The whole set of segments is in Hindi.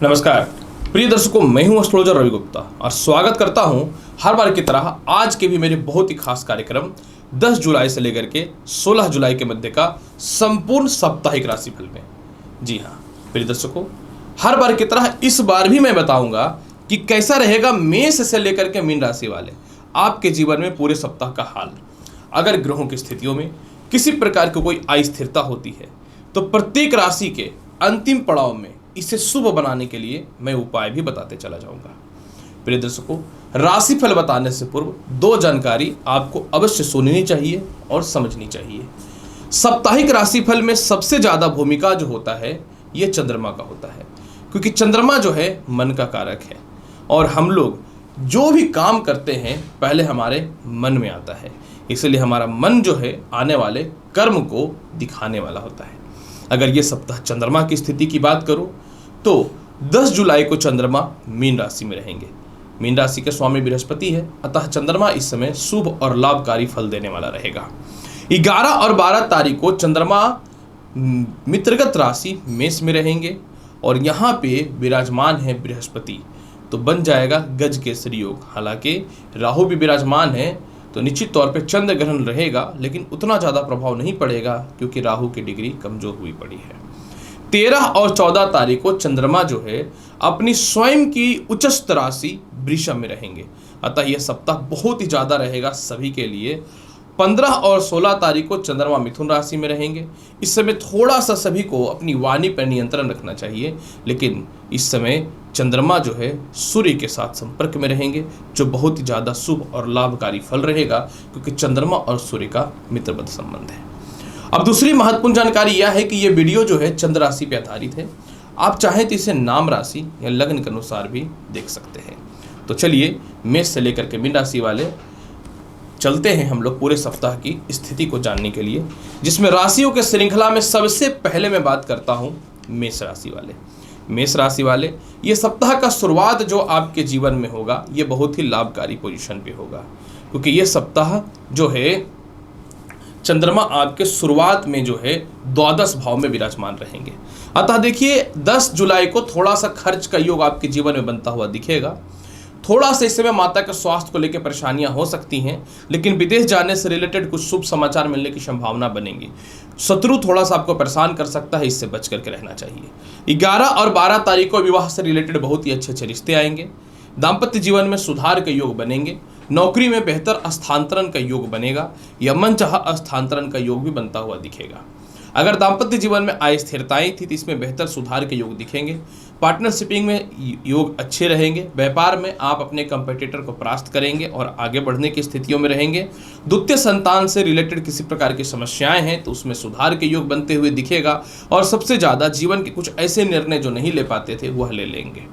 नमस्कार प्रिय दर्शकों, मैं हूं एस्ट्रोलॉजर रवि गुप्ता और स्वागत करता हूं हर बार की तरह आज के भी मेरे बहुत ही खास कार्यक्रम 10 जुलाई से लेकर के 16 जुलाई के मध्य का संपूर्ण साप्ताहिक राशिफल में। जी हां प्रिय दर्शकों, हर बार की तरह इस बार भी मैं बताऊंगा कि कैसा रहेगा मेष से लेकर के मीन राशि वाले आपके जीवन में पूरे सप्ताह का हाल। अगर ग्रहों की स्थितियों में किसी प्रकार की कोई अस्थिरता होती है तो प्रत्येक राशि के अंतिम पड़ाव में इसे शुभ बनाने के लिए मैं उपाय भी बताते चला जाऊंगा। प्रिय दर्शकों, राशिफल बताने से पूर्व दो जानकारी आपको अवश्य सुननी चाहिए और समझनी चाहिए। साप्ताहिक राशिफल में सबसे ज्यादा भूमिका जो होता है यह चंद्रमा का होता है, क्योंकि चंद्रमा जो है मन का कारक है और हम लोग जो भी काम करते हैं पहले हमारे मन में आता है, इसलिए हमारा मन जो है आने वाले कर्म को दिखाने वाला होता है। अगर ये सप्ताह चंद्रमा की स्थिति की बात करूं तो 10 जुलाई को चंद्रमा मीन राशि में रहेंगे। मीन राशि के स्वामी बृहस्पति है, अतः चंद्रमा इस समय शुभ और लाभकारी फल देने वाला रहेगा। 11 और 12 तारीख को चंद्रमा मित्रगत राशि मेष में रहेंगे और यहाँ पे विराजमान है बृहस्पति, तो बन जाएगा गज केसरी योग। हालांकि राहु भी विराजमान है तो निश्चित तौर पे चंद्र ग्रहण रहेगा, लेकिन उतना ज़्यादा प्रभाव नहीं पड़ेगा क्योंकि राहु की डिग्री कमजोर हुई पड़ी है। 13 और 14 तारीख को चंद्रमा जो है अपनी स्वयं की उच्चस्थ राशि वृषभ में रहेंगे, अतः यह सप्ताह बहुत ही ज़्यादा रहेगा सभी के लिए। 15 और 16 तारीख को चंद्रमा मिथुन राशि में रहेंगे। इस समय थोड़ा सा सभी को अपनी वाणी पर नियंत्रण रखना चाहिए, लेकिन इस समय चंद्रमा जो है सूर्य के साथ संपर्क में रहेंगे, जो बहुत ही ज़्यादा शुभ और लाभकारी फल रहेगा, क्योंकि चंद्रमा और सूर्य का मित्रवत संबंध है। अब दूसरी महत्वपूर्ण जानकारी यह है कि यह वीडियो जो है चंद्र राशि पर आधारित है। आप चाहें तो इसे नाम राशि या लग्न के अनुसार भी देख सकते हैं। तो चलिए मेष से लेकर के मीन राशि वाले चलते हैं हम लोग पूरे सप्ताह की स्थिति को जानने के लिए, जिसमें राशियों के श्रृंखला में सबसे पहले मैं बात करता हूं मेष राशि वाले। मेष राशि वाले ये सप्ताह का शुरुआत जो आपके जीवन में होगा ये बहुत ही लाभकारी पोजीशन पे होगा, क्योंकि ये सप्ताह जो है चंद्रमा आपके शुरुआत में जो है द्वादश भाव में विराजमान रहेंगे। अतः देखिए 10 जुलाई को थोड़ा सा खर्च का योग आपके जीवन में बनता हुआ दिखेगा। थोड़ा सा इस समय माता के स्वास्थ्य को लेकर परेशानियां हो सकती हैं, लेकिन विदेश जाने से रिलेटेड कुछ शुभ समाचार मिलने की संभावना बनेगी। शत्रु थोड़ा सा आपको परेशान कर सकता है, इससे बच करके रहना चाहिए। 11 और 12 तारीख को विवाह से रिलेटेड बहुत ही अच्छे अच्छे रिश्ते आएंगे। दाम्पत्य जीवन में सुधार के योग बनेंगे। नौकरी में बेहतर स्थानांतरण का योग बनेगा या मनचाहा स्थानांतरण का योग भी बनता हुआ दिखेगा। अगर दाम्पत्य जीवन में अस्थिरताएं थी तो इसमें बेहतर सुधार के योग दिखेंगे। पार्टनरशिपिंग में योग अच्छे रहेंगे। व्यापार में आप अपने कंपटीटर को परास्त करेंगे और आगे बढ़ने की स्थितियों में रहेंगे। द्वितीय संतान से रिलेटेड किसी प्रकार की समस्याएं हैं तो उसमें सुधार के योग बनते हुए दिखेगा और सबसे ज़्यादा जीवन के कुछ ऐसे निर्णय जो नहीं ले पाते थे वह ले लेंगे।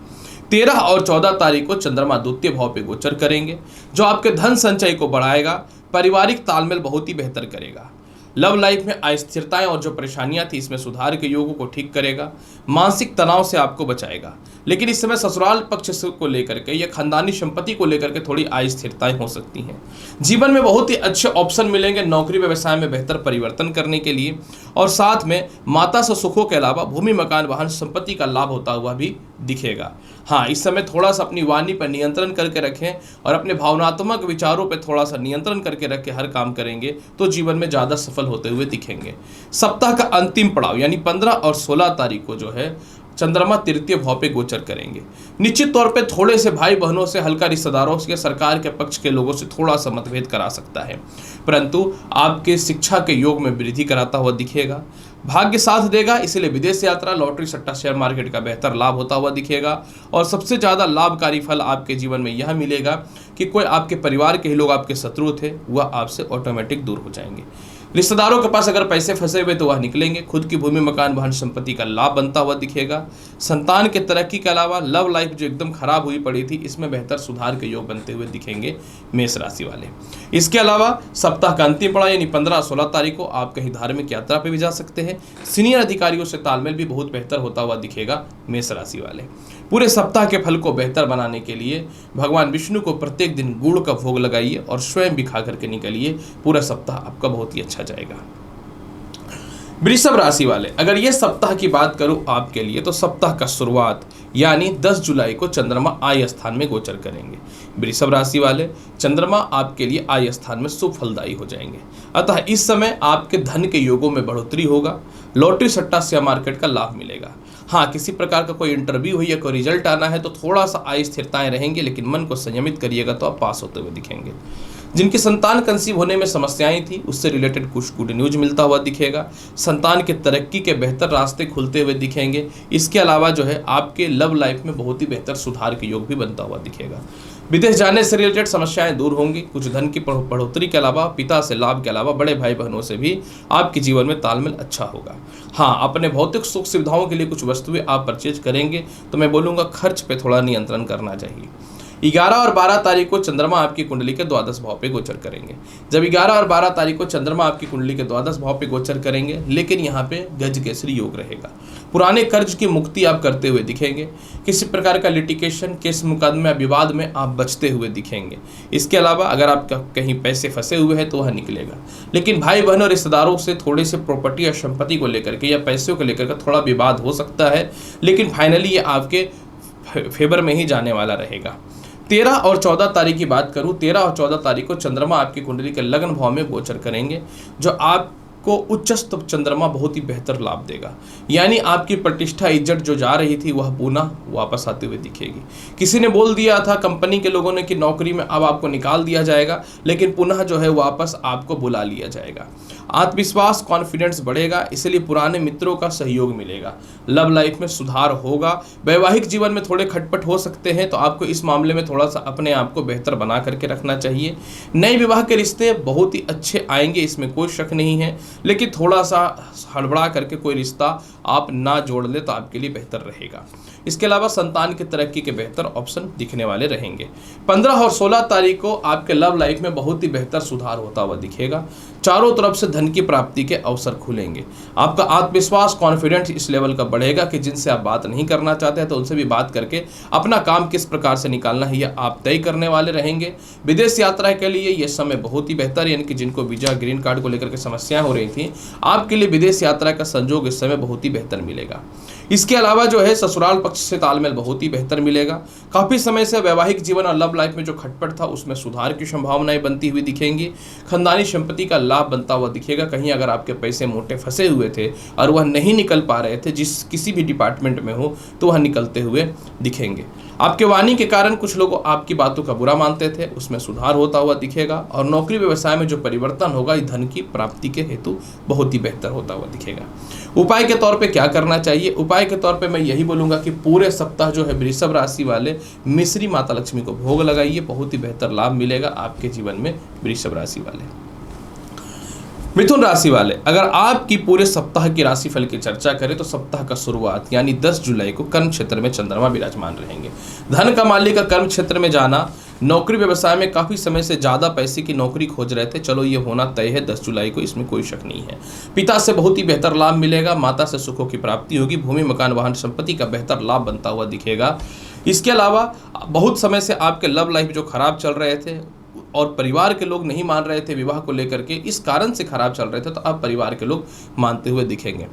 13 और 14 तारीख को चंद्रमा द्वितीय भाव पे गोचर करेंगे, जो आपके धन संचय को बढ़ाएगा। पारिवारिक तालमेल बहुत ही बेहतर करेगा। लव लाइफ में अस्थिरताएं और जो परेशानियां थी इसमें सुधार के योगों को ठीक करेगा। मानसिक तनाव से आपको बचाएगा। लेकिन इस समय ससुराल पक्ष को लेकर के या खानदानी संपत्ति को लेकर के थोड़ी अस्थिरताएं हो सकती हैं। जीवन में बहुत ही अच्छे ऑप्शन मिलेंगे नौकरी व्यवसाय में बेहतर परिवर्तन करने के लिए, और साथ में माता से सुखों के अलावा भूमि मकान वाहन संपत्ति का लाभ होता हुआ भी दिखेगा। हाँ, इस समय थोड़ा सा अपनी वाणी पर नियंत्रण करके रखें और अपने भावनात्मक विचारों पर थोड़ा सा नियंत्रण करके रख के हर काम करेंगे तो जीवन में ज़्यादा सफल होते हुए दिखेंगे। सप्ताह का अंतिम पड़ाव यानी 15 और 16 तारीख को जो है चंद्रमा तृतीय भाव पे गोचर करेंगे। निश्चित तौर पे थोड़े से भाई बहनों से, हल्का रिश्तेदारों से, सरकार के पक्ष के लोगों से थोड़ा सा मतभेद करा सकता है, परंतु आपके शिक्षा के योग में वृद्धि कराता हुआ दिखेगा। भाग्य साथ देगा, इसलिए विदेश यात्रा, लॉटरी, सट्टा, शेयर मार्केट का बेहतर लाभ होता हुआ दिखेगा। और सबसे ज़्यादा लाभकारी फल आपके जीवन में यह मिलेगा कि कोई आपके परिवार के ही लोग आपके शत्रु थे वह आपसे ऑटोमेटिक दूर हो जाएंगे। रिश्तेदारों के पास अगर पैसे फंसे हुए तो वह निकलेंगे। खुद की भूमि मकान वाहन संपत्ति का लाभ बनता हुआ दिखेगा। संतान के तरक्की के अलावा लव लाइफ जो एकदम खराब हुई पड़ी थी इसमें बेहतर सुधार के योग बनते हुए दिखेंगे मेष राशि वाले। इसके अलावा सप्ताह का अंतिम पड़ाव यानी 15-16 तारीख को आप कहीं धार्मिक यात्रा पर भी जा सकते हैं। सीनियर अधिकारियों से तालमेल भी बहुत बेहतर होता हुआ दिखेगा मेष राशि वाले। पूरे सप्ताह के फल को बेहतर बनाने के लिए भगवान विष्णु को प्रत्येक दिन गुड़ का भोग लगाइए और स्वयं भी खा करके निकलिए। पूरा सप्ताह आपका बहुत ही अच्छा जाएगा। वृषभ राशि वाले, अगर ये सप्ताह की बात करूं आपके लिए तो सप्ताह का शुरुआत यानी 10 जुलाई को चंद्रमा आय स्थान में गोचर करेंगे। वृषभ राशि वाले, चंद्रमा आपके लिए आय स्थान में शुभ फलदायी हो जाएंगे। अतः इस समय आपके धन के योगों में बढ़ोतरी होगा। लॉटरी सट्टा शेयर मार्केट का लाभ मिलेगा। हाँ, किसी प्रकार का कोई इंटरव्यू हो या कोई रिजल्ट आना है तो थोड़ा सा अस्थिरताएं रहेंगी, लेकिन मन को संयमित करिएगा तो आप पास होते हुए दिखेंगे। जिनकी संतान कंसीव होने में समस्याएं थी, उससे रिलेटेड कुछ गुड न्यूज मिलता हुआ दिखेगा। संतान के तरक्की के बेहतर रास्ते खुलते हुए दिखेंगे। इसके अलावा जो है आपके लव लाइफ में बहुत ही बेहतर सुधार के योग भी बनता हुआ दिखेगा। विदेश जाने से रिलेटेड समस्याएं दूर होंगी। कुछ धन की बढ़ोतरी के अलावा, पिता से लाभ के अलावा बड़े भाई बहनों से भी आपके जीवन में तालमेल अच्छा होगा। हाँ, अपने भौतिक सुख सुविधाओं के लिए कुछ वस्तुएं आप परचेज करेंगे तो मैं बोलूँगा खर्च पे थोड़ा नियंत्रण करना चाहिए। 11 और 12 तारीख को चंद्रमा आपकी कुंडली के द्वादश भाव पे गोचर करेंगे। जब 11 और 12 तारीख को चंद्रमा आपकी कुंडली के द्वादश भाव पे गोचर करेंगे, लेकिन यहाँ पे गज केसरी योग रहेगा। पुराने कर्ज की मुक्ति आप करते हुए दिखेंगे। किसी प्रकार का लिटिगेशन, केस मुकदमे, विवाद में आप बचते हुए दिखेंगे। इसके अलावा अगर आप कहीं पैसे फंसे हुए हैं तो वह निकलेगा। लेकिन भाई बहन और रिश्तेदारों से थोड़े से प्रॉपर्टी या संपत्ति को लेकर के या पैसों को लेकर के थोड़ा विवाद हो सकता है, लेकिन फाइनली ये आपके फेवर में ही जाने वाला रहेगा। 13 और 14 तारीख की बात करूं, 13 और 14 तारीख को चंद्रमा आपकी कुंडली के लग्न भाव में गोचर करेंगे, जो आपको उच्चस्थ चंद्रमा बहुत ही बेहतर लाभ देगा। यानी आपकी प्रतिष्ठा, इज्जत जो जा रही थी वह पुनः वापस आते हुए दिखेगी। किसी ने बोल दिया था कंपनी के लोगों ने कि नौकरी में अब आपको निकाल दिया जाएगा, लेकिन पुनः जो है वापस आपको बुला लिया जाएगा। आत्मविश्वास, कॉन्फिडेंस बढ़ेगा, इसलिए पुराने मित्रों का सहयोग मिलेगा। लव लाइफ में सुधार होगा। वैवाहिक जीवन में थोड़े खटपट हो सकते हैं, तो आपको इस मामले में थोड़ा सा अपने आप को बेहतर बना करके रखना चाहिए। नए विवाह के रिश्ते बहुत ही अच्छे आएंगे, इसमें कोई शक नहीं है, लेकिन थोड़ा सा हड़बड़ा करके कोई रिश्ता आप ना जोड़ ले तो आपके लिए बेहतर रहेगा। इसके अलावा संतान की तरक्की के बेहतर ऑप्शन दिखने वाले रहेंगे। 15 और 16 तारीख को आपके लव लाइफ में बहुत ही बेहतर सुधार होता हुआ दिखेगा। चारों तरफ से धन की प्राप्ति के अवसर खुलेंगे। आपका आत्मविश्वास, कॉन्फिडेंस इस लेवल का बढ़ेगा कि जिनसे आप बात नहीं करना चाहते हैं तो उनसे भी बात करके अपना काम किस प्रकार से निकालना है यह आप तय करने वाले रहेंगे। विदेश यात्रा के लिए यह समय बहुत ही बेहतर, यानी कि जिनको वीजा, ग्रीन कार्ड को लेकर के समस्याएं हो रही थी, आपके लिए विदेश यात्रा का संजोग इस समय बहुत ही बेहतर मिलेगा। इसके अलावा जो है ससुराल पक्ष से तालमेल बहुत ही बेहतर मिलेगा। काफ़ी समय से वैवाहिक जीवन और लव लाइफ में जो खटपट था उसमें सुधार की संभावनाएं बनती हुई दिखेंगी। खानदानी संपत्ति का लाभ बनता हुआ दिखेगा। कहीं अगर आपके पैसे मोटे फंसे हुए थे और वह नहीं निकल पा रहे थे, किसी भी डिपार्टमेंट में हो, तो वह निकलते हुए दिखेंगे। आपके वाणी के कारण कुछ लोग आपकी बातों का बुरा मानते थे, उसमें सुधार होता हुआ दिखेगा। और नौकरी व्यवसाय में जो परिवर्तन होगा इस धन की प्राप्ति के हेतु बहुत ही बेहतर होता हुआ दिखेगा। उपाय के तौर पे क्या करना चाहिए? उपाय के तौर पे मैं यही बोलूँगा कि पूरे सप्ताह जो है वृषभ राशि वाले मिश्री माता लक्ष्मी को भोग लगाइए, बहुत ही बेहतर लाभ मिलेगा आपके जीवन में। वृषभ राशि वाले, मिथुन राशि वाले, अगर आपकी पूरे सप्ताह की राशिफल की चर्चा करें तो सप्ताह का शुरुआत यानी 10 जुलाई को कर्म क्षेत्र में चंद्रमा विराजमान रहेंगे। धन का मालिक का कर्म क्षेत्र में जाना, नौकरी व्यवसाय में काफ़ी समय से ज़्यादा पैसे की नौकरी खोज रहे थे, चलो ये होना तय है 10 जुलाई को, इसमें कोई शक नहीं है। पिता से बहुत ही बेहतर लाभ मिलेगा। माता से सुखों की प्राप्ति होगी। भूमि, मकान, वाहन, संपत्ति का बेहतर लाभ बनता हुआ दिखेगा। इसके अलावा बहुत समय से आपके लव लाइफ जो खराब चल रहे थे और परिवार के लोग नहीं मान रहे थे विवाह को लेकर के, इस कारण से खराब चल रहे थे, तो अब परिवार के लोग मानते हुए दिखेंगे।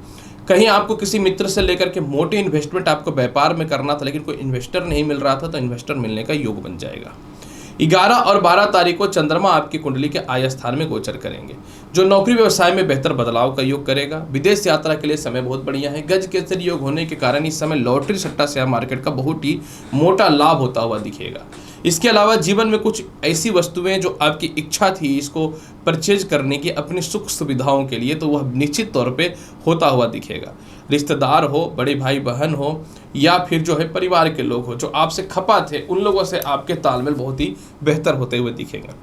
कहीं आपको किसी मित्र से लेकर के मोटे इन्वेस्टमेंट आपको व्यापार में करना था, लेकिन कोई इन्वेस्टर नहीं मिल रहा था, तो इन्वेस्टर मिलने का योग बन जाएगा। 11 और 12 तारीख को चंद्रमा आपकी कुंडली के आय स्थान में गोचर करेंगे, जो नौकरी व्यवसाय में बेहतर बदलाव का योग करेगा। विदेश यात्रा के लिए समय बहुत बढ़िया है। गज केसरी योग होने के कारण इस समय लॉटरी, सट्टा, शेयर मार्केट का बहुत ही मोटा लाभ होता हुआ दिखेगा। इसके अलावा जीवन में कुछ ऐसी वस्तुएं जो आपकी इच्छा थी इसको परचेज करने की अपनी सुख सुविधाओं के लिए, तो वह निश्चित तौर पे होता हुआ दिखेगा। रिश्तेदार हो, बड़े भाई बहन हो, या फिर जो है परिवार के लोग हो जो आपसे खपा थे, उन लोगों से आपके तालमेल बहुत ही बेहतर होते हुए दिखेगा।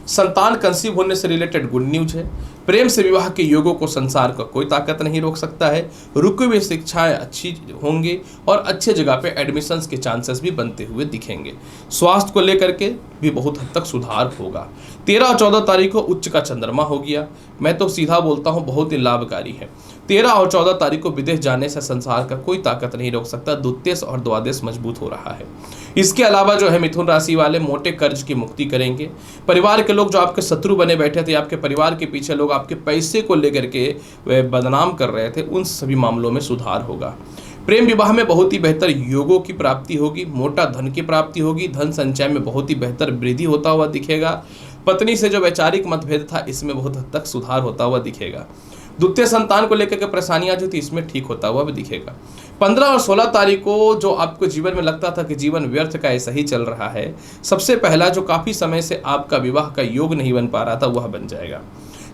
संतान कंसीव होने से रिलेटेड गुड न्यूज है। प्रेम से विवाह के योगों को संसार का कोई ताकत नहीं रोक सकता है। रुकी हुई शिक्षाएं अच्छी होंगी और अच्छे जगह पे एडमिशन्स के चांसेस भी बनते हुए दिखेंगे। स्वास्थ्य को लेकर के भी बहुत हद तक सुधार होगा। 13 और 14 तारीख को उच्च का चंद्रमा हो गया, मैं तो सीधा बोलता हूँ बहुत ही लाभकारी है। 13 और 14 तारीख को विदेश जाने से संसार का कोई ताकत नहीं रोक सकता। द्वितीय और द्वादश मजबूत हो रहा है। इसके अलावा जो है मिथुन राशि वाले मोटे कर्ज की मुक्ति करेंगे। परिवार के लोग जो आपके शत्रु बने बैठे थे, आपके परिवार के पीछे लोग आपके पैसे को लेकर के बदनाम कर रहे थे, उन सभी मामलों में सुधार होगा। प्रेम विवाह में बहुत ही बेहतर योगों की प्राप्ति होगी, मोटा धन की प्राप्ति होगी, धन संचय में बहुत ही बेहतर वृद्धि होता हुआ दिखेगा। पत्नी से जो वैचारिक मतभेद था इसमें बहुत हद तक सुधार होता हुआ दिखेगा। द्वितीय संतान को लेकर के परेशानियां जो थी इसमें ठीक होता हुआ भी दिखेगा। 15 और 16 तारीख को जो आपको जीवन में लगता था कि जीवन व्यर्थ का ऐसा ही चल रहा है, सबसे पहला जो काफी समय से आपका विवाह का योग नहीं बन पा रहा था वह बन जाएगा।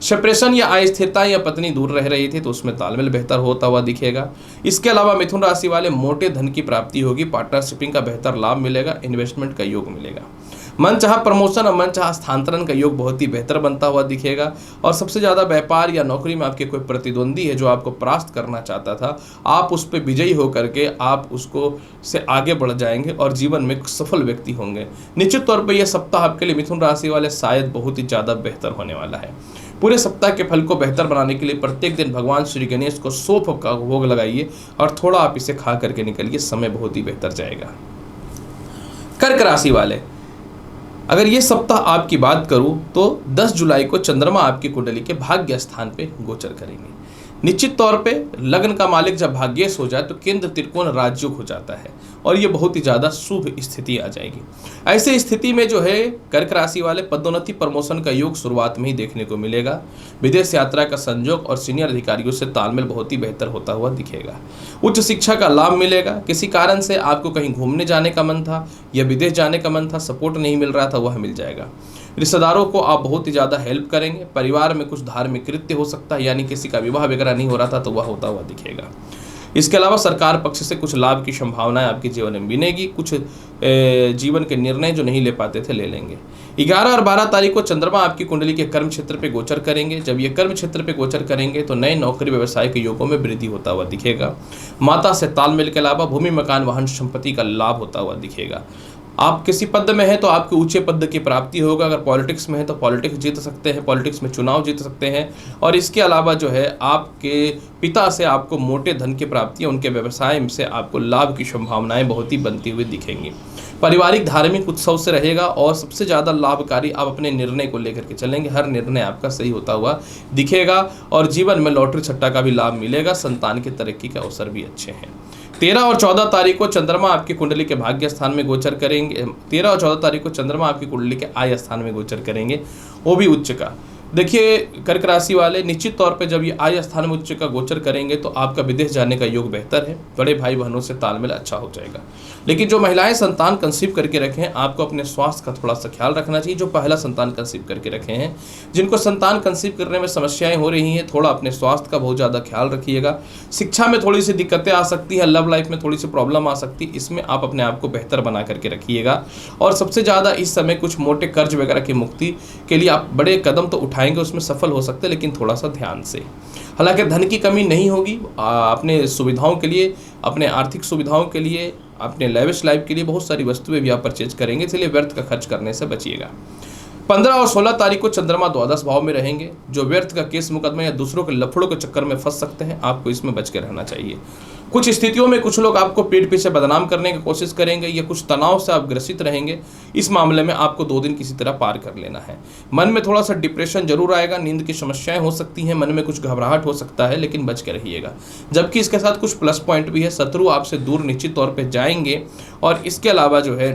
सेपरेशन या अस्थिरता या पत्नी दूर रह रही थी तो उसमें तालमेल बेहतर होता हुआ दिखेगा। इसके अलावा मिथुन राशि वाले मोटे धन की प्राप्ति होगी, पार्टनरशिपिंग का बेहतर लाभ मिलेगा, इन्वेस्टमेंट का योग मिलेगा। मन चाह प्रमोशन और मन चाह स्थानांतरण का योग बहुत ही बेहतर बनता हुआ दिखेगा। और सबसे ज़्यादा व्यापार या नौकरी में आपके कोई प्रतिद्वंदी है जो आपको परास्त करना चाहता था, आप उस पर विजयी होकर के आप उसको से आगे बढ़ जाएंगे और जीवन में सफल व्यक्ति होंगे। निश्चित तौर पर यह सप्ताह आपके लिए मिथुन राशि वाले शायद बहुत ही ज़्यादा बेहतर होने वाला है। पूरे सप्ताह के फल को बेहतर बनाने के लिए प्रत्येक दिन भगवान श्री गणेश को सौंफ का भोग लगाइए और थोड़ा आप इसे खा करके निकलिए, समय बहुत ही बेहतर जाएगा। कर्क राशि वाले, अगर ये सप्ताह आपकी बात करूं तो 10 जुलाई को चंद्रमा आपकी कुंडली के भाग्य स्थान पे गोचर करेंगे। निश्चित तौर पे लग्न का मालिक जब भाग्येश हो जाए तो केंद्र त्रिकोण राजयोग हो जाता है और ये बहुत ही ज़्यादा शुभ स्थिति आ जाएगी। ऐसे स्थिति में जो है कर्क राशि वाले पदोन्नति प्रमोशन का योग शुरुआत में ही देखने को मिलेगा। विदेश यात्रा का संयोग और सीनियर अधिकारियों से तालमेल बहुत ही बेहतर होता हुआ दिखेगा। उच्च शिक्षा का लाभ मिलेगा। किसी कारण से आपको कहीं घूमने जाने का मन था या विदेश जाने का मन था, सपोर्ट नहीं मिल रहा था, वह मिल जाएगा। रिश्तेदारों को आप बहुत ही ज़्यादा हेल्प करेंगे। परिवार में कुछ धार्मिक कृत्य हो सकता है, यानी किसी का विवाह वगैरह नहीं हो रहा था तो वह होता हुआ दिखेगा। इसके अलावा सरकार पक्ष से कुछ लाभ की संभावनाएं आपके जीवन में बनेगी। कुछ जीवन के निर्णय जो नहीं ले पाते थे ले लेंगे। 11 और 12 तारीख को चंद्रमा आपकी कुंडली के कर्म क्षेत्र पे गोचर करेंगे। जब ये कर्म क्षेत्र पे गोचर करेंगे तो नए नौकरी व्यवसाय के योगों में वृद्धि होता हुआ दिखेगा। माता से तालमेल के अलावा भूमि मकान वाहन संपत्ति का लाभ होता हुआ दिखेगा। आप किसी पद में हैं तो आपके ऊंचे पद की प्राप्ति होगा। अगर पॉलिटिक्स में है तो पॉलिटिक्स जीत सकते हैं, पॉलिटिक्स में चुनाव जीत सकते हैं। और इसके अलावा जो है आपके पिता से आपको मोटे धन की प्राप्ति, उनके व्यवसाय से आपको लाभ की संभावनाएं बहुत ही बनती हुई दिखेंगी। पारिवारिक धार्मिक उत्सव से रहेगा और सबसे ज़्यादा लाभकारी आप अपने निर्णय को लेकर के चलेंगे। हर निर्णय आपका सही होता हुआ दिखेगा और जीवन में लॉटरी छट्टा का भी लाभ मिलेगा। संतान की तरक्की के अवसर भी अच्छे हैं। 13 और 14 तारीख को चंद्रमा आपकी कुंडली के भाग्य स्थान में गोचर करेंगे। 13 और 14 तारीख को चंद्रमा आपकी कुंडली के आय स्थान में गोचर करेंगे, वो भी उच्च का। देखिए कर्क राशि वाले, निश्चित तौर पे जब ये आय स्थान में उच्च का गोचर करेंगे तो आपका विदेश जाने का योग बेहतर है। बड़े भाई बहनों से तालमेल अच्छा हो जाएगा। लेकिन जो महिलाएं संतान कंसीव करके रखे हैं, आपको अपने स्वास्थ्य का थोड़ा सा ख्याल रखना चाहिए। जो पहला संतान कंसीव करके रखे हैं, जिनको संतान कंसीव करने में समस्याएं हो रही हैं, थोड़ा अपने स्वास्थ्य का बहुत ज़्यादा ख्याल रखिएगा। शिक्षा में थोड़ी सी दिक्कतें आ सकती है, लव लाइफ में थोड़ी सी प्रॉब्लम आ सकती है, इसमें आप अपने आप को बेहतर बना करके रखिएगा। और सबसे ज़्यादा इस समय कुछ मोटे कर्ज वगैरह की मुक्ति के लिए आप बड़े कदम तो उठाएंगे, उसमें सफल हो सकते हैं, लेकिन थोड़ा सा ध्यान से। हालांकि धन की कमी नहीं होगी। अपने सुविधाओं के लिए, अपने आर्थिक सुविधाओं के लिए, अपने लेविश लाइफ के लिए बहुत सारी वस्तुएं भी आप परचेज करेंगे, इसलिए व्यर्थ का खर्च करने से बचिएगा। 15 और 16 तारीख को चंद्रमा द्वादश भाव में रहेंगे। जो व्यर्थ का केस मुकदमा या दूसरों के लफड़ों के चक्कर में फंस सकते हैं, आपको इसमें बच के रहना चाहिए। कुछ स्थितियों में कुछ लोग आपको पीठ पीछे बदनाम करने की कोशिश करेंगे या कुछ तनाव से आप ग्रसित रहेंगे। इस मामले में आपको 2 दिन किसी तरह पार कर लेना है। मन में थोड़ा सा डिप्रेशन जरूर आएगा, नींद की समस्याएं हो सकती हैं, मन में कुछ घबराहट हो सकता है, लेकिन बच के रहिएगा। जबकि इसके साथ कुछ प्लस पॉइंट भी है। शत्रु आपसे दूर निश्चित तौर पर जाएंगे। और इसके अलावा जो है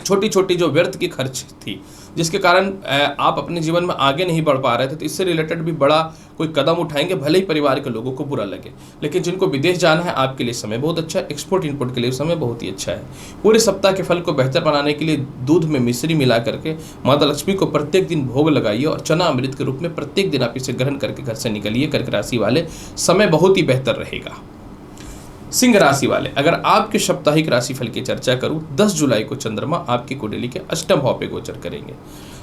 छोटी छोटी जो व्यर्थ की खर्च थी, जिसके कारण आप अपने जीवन में आगे नहीं बढ़ पा रहे थे, तो इससे रिलेटेड भी बड़ा कोई कदम उठाएंगे, भले ही परिवार के लोगों को बुरा लगे। लेकिन जिनको विदेश जाना है, आपके लिए समय बहुत अच्छा है। एक्सपोर्ट इंपोर्ट के लिए समय बहुत ही अच्छा है। पूरे सप्ताह के फल को बेहतर बनाने के लिए दूध में मिश्री मिला करके माता लक्ष्मी को प्रत्येक दिन भोग लगाइए और चना अमृत के रूप में प्रत्येक दिन आप इसे ग्रहण करके घर से निकलिए। कर्क राशि वाले, समय बहुत ही बेहतर रहेगा। सिंह राशि वाले, अगर आपके साप्ताहिक राशिफल की चर्चा करूं, 10 जुलाई को चंद्रमा आपकी कुंडली के अष्टम भाव पे गोचर करेंगे।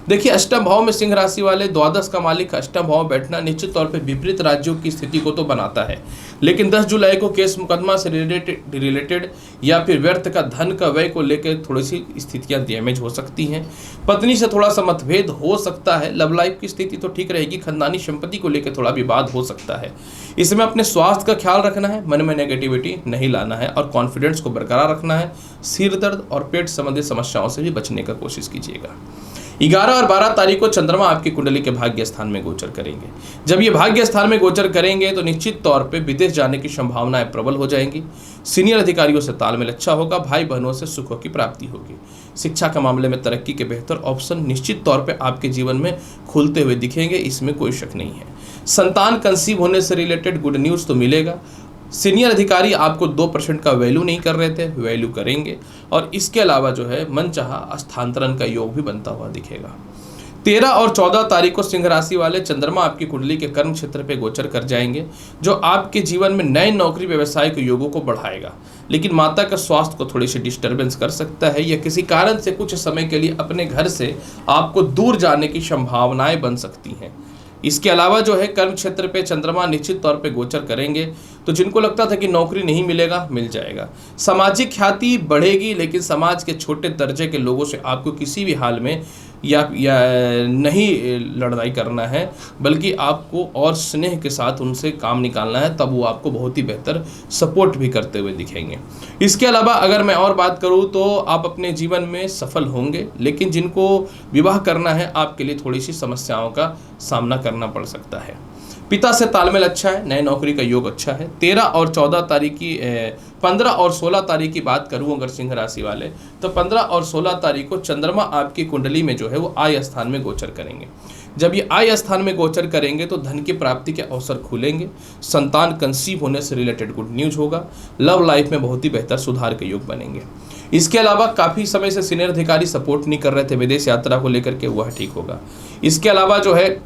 देखिए अष्टम भाव में सिंह राशि वाले, द्वादश का मालिक अष्टम भाव में बैठना निश्चित तौर पे विपरीत राज्यों की स्थिति को तो बनाता है, लेकिन 10 जुलाई को केस मुकदमा से रिलेटेड या फिर व्यर्थ का धन का व्यय को लेकर थोड़ी सी स्थितियां डैमेज हो सकती हैं। पत्नी से थोड़ा सा मतभेद हो सकता है। लव लाइफ की स्थिति तो ठीक रहेगी। खानदानी संपत्ति को लेकर थोड़ा विवाद हो सकता है। इसमें अपने स्वास्थ्य का ख्याल रखना है, मन में नेगेटिविटी नहीं लाना है और कॉन्फिडेंस को बरकरार रखना है। सिर दर्द और पेट संबंधी समस्याओं से भी बचने का कोशिश कीजिएगा। 11 और 12 तारीख को चंद्रमा आपकी कुंडली के भाग्य स्थान में गोचर करेंगे। जब ये भाग्य स्थान में गोचर करेंगे तो निश्चित तौर पे विदेश जाने की संभावनाएं प्रबल हो जाएंगी। सीनियर अधिकारियों से तालमेल अच्छा होगा, भाई बहनों से सुखों की प्राप्ति होगी। शिक्षा के मामले में तरक्की के बेहतर ऑप्शन निश्चित तौर पे आपके जीवन में खुलते हुए दिखेंगे, इसमें कोई शक नहीं है। संतान कंसीव होने से रिलेटेड गुड न्यूज़ तो मिलेगा। सीनियर अधिकारी आपको 2% का वैल्यू नहीं कर रहे थे, वैल्यू करेंगे। और इसके अलावा जो है मनचाहा स्थानांतरण का योग भी बनता हुआ दिखेगा। 13 और 14 तारीख को सिंह राशि वाले चंद्रमा आपकी कुंडली के कर्म क्षेत्र पे गोचर कर जाएंगे, जो आपके जीवन में नए नौकरी व्यवसाय के योगों को बढ़ाएगा। लेकिन माता का स्वास्थ्य को थोड़ी सी डिस्टर्बेंस कर सकता है, या किसी कारण से कुछ समय के लिए अपने घर से आपको दूर जाने की संभावनाएं बन सकती हैं। इसके अलावा जो है कर्म क्षेत्र पे चंद्रमा निश्चित तौर पे गोचर करेंगे, तो जिनको लगता था कि नौकरी नहीं मिलेगा, मिल जाएगा। सामाजिक ख्याति बढ़ेगी, लेकिन समाज के छोटे दर्जे के लोगों से आपको किसी भी हाल में या नहीं लड़ाई करना है, बल्कि आपको और स्नेह के साथ उनसे काम निकालना है, तब वो आपको बहुत ही बेहतर सपोर्ट भी करते हुए दिखेंगे। इसके अलावा अगर मैं और बात करूं तो आप अपने जीवन में सफल होंगे, लेकिन जिनको विवाह करना है आपके लिए थोड़ी सी समस्याओं का सामना करना पड़ सकता है। पिता से तालमेल अच्छा है, नए नौकरी का योग अच्छा है। 13 और 14 तारीख की 15 और 16 तारीख की बात करूं अगर सिंह राशि वाले, तो 15 और 16 तारीख को चंद्रमा आपकी कुंडली में जो है वो आय स्थान में गोचर करेंगे। जब ये आय स्थान में गोचर करेंगे तो धन की प्राप्ति के अवसर खुलेंगे। संतान कंसीव होने से रिलेटेड गुड न्यूज होगा। लव लाइफ में बहुत ही बेहतर सुधार के योग बनेंगे। इसके अलावा काफ़ी समय से सीनियर अधिकारी सपोर्ट नहीं कर रहे थे विदेश यात्रा को लेकर के, वह ठीक होगा। इसके अलावा जो है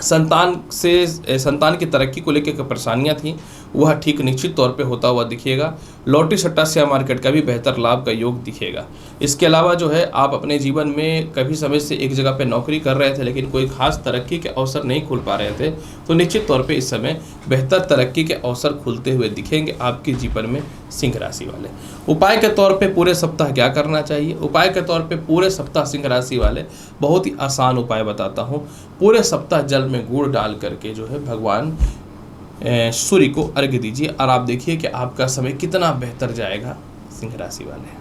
संतान की तरक्की को लेकर परेशानियां थी, वह ठीक निश्चित तौर पे होता हुआ दिखेगा। लॉटरी सट्टा शेयर मार्केट का भी बेहतर लाभ का योग दिखेगा। इसके अलावा जो है आप अपने जीवन में कभी समय से एक जगह पे नौकरी कर रहे थे, लेकिन कोई खास तरक्की के अवसर नहीं खुल पा रहे थे, तो निश्चित तौर पे इस समय बेहतर तरक्की के अवसर खुलते हुए दिखेंगे आपके जीवन में सिंह राशि वाले। उपाय के तौर पे पूरे सप्ताह क्या करना चाहिए? उपाय के तौर पे पूरे सप्ताह सिंह राशि वाले बहुत ही आसान उपाय बताता हूँ। पूरे सप्ताह जल में गुड़ डाल करके जो है भगवान सूर्य को अर्घ्य दीजिए, और आप देखिए कि आपका समय कितना बेहतर जाएगा। सिंह राशि वाले।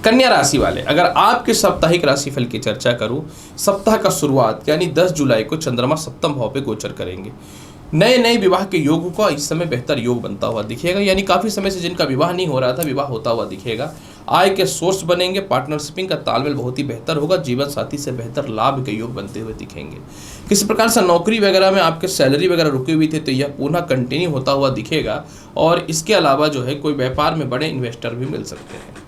कन्या राशि वाले, अगर आपके साप्ताहिक राशिफल की चर्चा करूं, सप्ताह का शुरुआत यानी 10 जुलाई को चंद्रमा सप्तम भाव पे गोचर करेंगे। नए विवाह के योग का इस समय बेहतर योग बनता हुआ दिखेगा, यानी काफ़ी समय से जिनका विवाह नहीं हो रहा था, विवाह होता हुआ दिखेगा। आय के सोर्स बनेंगे, पार्टनरशिपिंग का तालमेल बहुत ही बेहतर होगा, जीवन साथी से बेहतर लाभ के योग बनते हुए दिखेंगे। किसी प्रकार से नौकरी वगैरह में आपके सैलरी वगैरह रुकी हुई थी, तो यह पुनः कंटिन्यू होता हुआ दिखेगा। और इसके अलावा जो है कोई व्यापार में बड़े इन्वेस्टर भी मिल सकते हैं।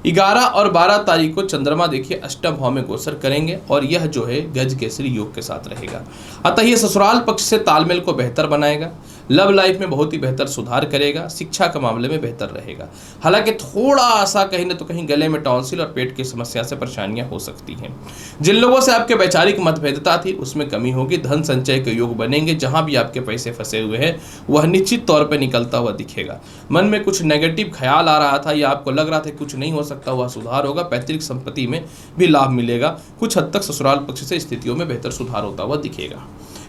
11 और 12 तारीख को चंद्रमा देखिए अष्टम भाव में गोचर करेंगे, और यह जो है गज केसरी योग के साथ रहेगा। अतः यह ससुराल पक्ष से तालमेल को बेहतर बनाएगा, लव लाइफ में बहुत ही बेहतर सुधार करेगा, शिक्षा के मामले में बेहतर रहेगा। हालांकि थोड़ा सा कहीं न तो कहीं गले में टॉन्सिल और पेट की समस्या से परेशानियां हो सकती हैं। जिन लोगों से आपके वैचारिक मतभेदता थी उसमें कमी होगी। धन संचय के योग बनेंगे, जहां भी आपके पैसे फंसे हुए हैं वह निश्चित तौर पर निकलता हुआ दिखेगा। मन में कुछ नेगेटिव ख्याल आ रहा था या आपको लग रहा था कुछ नहीं हो सकता, वह सुधार होगा। पैतृक संपत्ति में भी लाभ मिलेगा। कुछ हद तक ससुराल पक्ष से स्थितियों में बेहतर सुधार होता हुआ दिखेगा।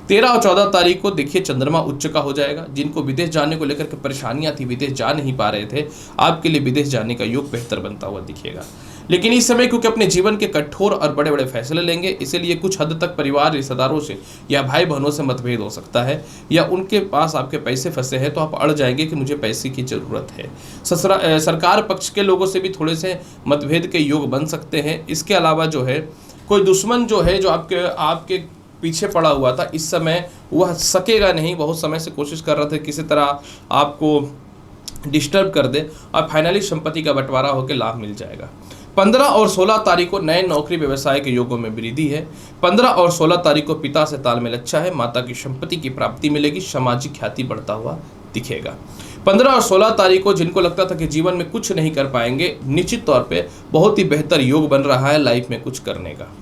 13 और 14 तारीख को देखिए चंद्रमा उच्च का हो जाएगा। जिनको विदेश जाने को लेकर के परेशानियां थी, विदेश जा नहीं पा रहे थे, आपके लिए विदेश जाने का योग बेहतर बनता हुआ दिखेगा। लेकिन इस समय क्योंकि अपने जीवन के कठोर और बड़े बड़े फैसले लेंगे, इसीलिए कुछ हद तक परिवार रिश्तेदारों से या भाई बहनों से मतभेद हो सकता है, या उनके पास आपके पैसे फंसे हैं तो आप अड़ जाएंगे कि मुझे पैसे की ज़रूरत है। सरकार पक्ष के लोगों से भी थोड़े से मतभेद के योग बन सकते हैं। इसके अलावा जो है कोई दुश्मन जो है जो आपके पीछे पड़ा हुआ था, इस समय वह सकेगा नहीं। बहुत समय से कोशिश कर रहा था किसी तरह आपको डिस्टर्ब कर दे, और फाइनली संपत्ति का बंटवारा होकर लाभ मिल जाएगा। 15 और 16 तारीख को नए नौकरी व्यवसाय के योगों में वृद्धि है। 15 और 16 तारीख को पिता से तालमेल अच्छा है, माता की संपत्ति की प्राप्ति मिलेगी, सामाजिक ख्याति बढ़ता हुआ दिखेगा। 15 और 16 तारीख को जिनको लगता था कि जीवन में कुछ नहीं कर पाएंगे, निश्चित तौर पे बहुत ही बेहतर योग बन रहा है लाइफ में कुछ करने का।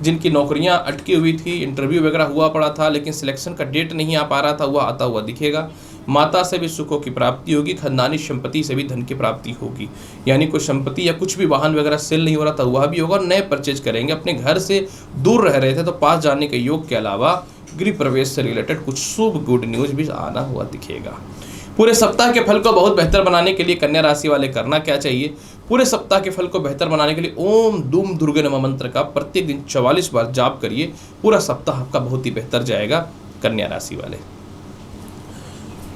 जिनकी नौकरियां अटकी हुई थी, इंटरव्यू वगैरह हुआ पड़ा था, लेकिन सिलेक्शन का डेट नहीं आ पा रहा था, वह आता हुआ दिखेगा। माता से भी सुखों की प्राप्ति होगी, खानदानी संपत्ति से भी धन की प्राप्ति होगी। यानी कोई संपत्ति या कुछ भी वाहन वगैरह सेल नहीं हो रहा था, वह भी होगा। नए परचेज करेंगे। अपने घर से दूर रह रहे थे तो पास जाने के योग के अलावा गृह प्रवेश से रिलेटेड कुछ शुभ गुड न्यूज भी आना हुआ दिखेगा। पूरे सप्ताह के फल को बहुत बेहतर बनाने के लिए कन्या राशि वाले करना क्या चाहिए? पूरे सप्ताह के फल को बेहतर बनाने के लिए ओम दूम दुर्गे नमः मंत्र का प्रत्येक दिन 44 बार जाप करिए। पूरा सप्ताह आपका बहुत ही बेहतर जाएगा। कन्या राशि वाले।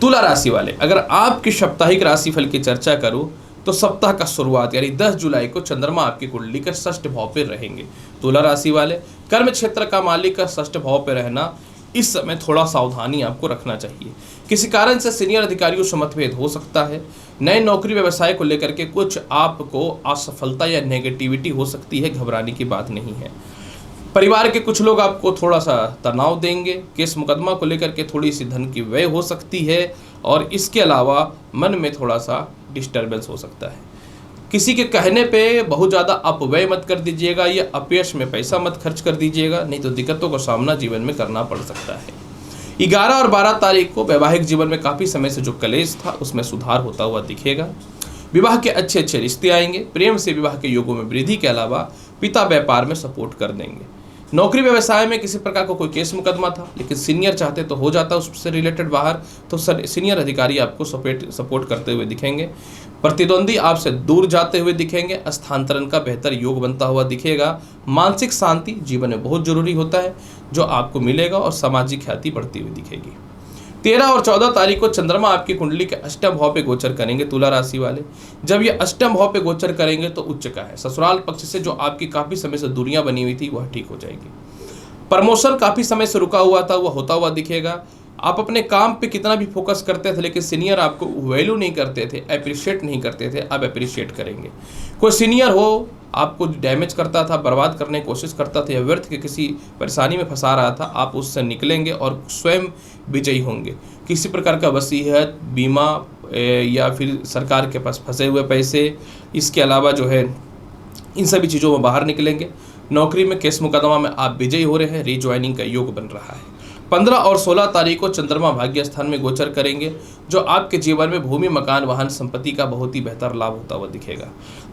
तुला राशि वाले, अगर आपकी साप्ताहिक राशिफल की चर्चा करूं तो सप्ताह का शुरुआत यानी 10 जुलाई को चंद्रमा आपकी कुंडली के षष्ठ भाव पर रहेंगे। तुला राशि वाले, कर्म क्षेत्र का मालिक का षष्ठ भाव पर रहना, इस समय थोड़ा सावधानी आपको रखना चाहिए। किसी कारण से सीनियर अधिकारियों से मतभेद हो सकता है। नए नौकरी व्यवसाय को लेकर के कुछ आपको असफलता या नेगेटिविटी हो सकती है, घबराने की बात नहीं है। परिवार के कुछ लोग आपको थोड़ा सा तनाव देंगे। केस मुकदमा को लेकर के थोड़ी सी धन की व्यय हो सकती है और इसके अलावा मन में थोड़ा सा डिस्टर्बेंस हो सकता है। किसी के कहने पे बहुत ज़्यादा अपव्यय मत कर दीजिएगा या अपयश में पैसा मत खर्च कर दीजिएगा, नहीं तो दिक्कतों का सामना जीवन में करना पड़ सकता है। 11 और 12 तारीख को वैवाहिक जीवन में काफ़ी समय से जो कलेश था उसमें सुधार होता हुआ दिखेगा। विवाह के अच्छे अच्छे रिश्ते आएंगे। प्रेम से विवाह के योगों में वृद्धि के अलावा पिता व्यापार में सपोर्ट कर देंगे। नौकरी व्यवसाय में किसी प्रकार का कोई केस मुकदमा था लेकिन सीनियर चाहते तो हो जाता उससे रिलेटेड बाहर, तो सीनियर अधिकारी आपको सपोर्ट करते हुए दिखेंगे। प्रतिद्वंदी आपसे दूर जाते हुए दिखेंगे। स्थानांतरण का बेहतर योग बनता हुआ दिखेगा। मानसिक शांति जीवन में बहुत जरूरी होता है जो आपको मिलेगा और सामाजिक ख्याति बढ़ती हुई दिखेगी। 13 और 14 तारीख को चंद्रमा आपकी कुंडली के अष्टम भाव पे गोचर करेंगे। तुला राशि वाले, जब ये अष्टम भाव पे गोचर करेंगे तो उच्च का है। ससुराल पक्ष से जो आपकी काफी समय से दूरियां बनी हुई थी वह ठीक हो जाएगी। प्रमोशन काफी समय से रुका हुआ था वह होता हुआ दिखेगा। आप अपने काम पे कितना भी फोकस करते थे लेकिन सीनियर आपको वैल्यू नहीं करते थे, अप्रिशिएट नहीं करते थे, अब अप्रिशिएट करेंगे। कोई सीनियर हो आपको डैमेज करता था, बर्बाद करने की कोशिश करता था या व्यर्थ के किसी परेशानी में फंसा रहा था, आप उससे निकलेंगे और स्वयं विजयी होंगे। किसी प्रकार का वसीयत, बीमा या फिर सरकार के पास फंसे हुए पैसे, इसके अलावा जो है इन सभी चीज़ों में बाहर निकलेंगे। नौकरी में केस मुकदमा में आप विजयी हो रहे हैं। रीज्वाइनिंग का योग बन रहा है। 15 और 16 तारीख को चंद्रमा भाग्य स्थान में गोचर करेंगे जो आपके जीवन में भूमि, मकान, वाहन, संपत्ति का बहुत ही बेहतर लाभ होता हुआ दिखेगा।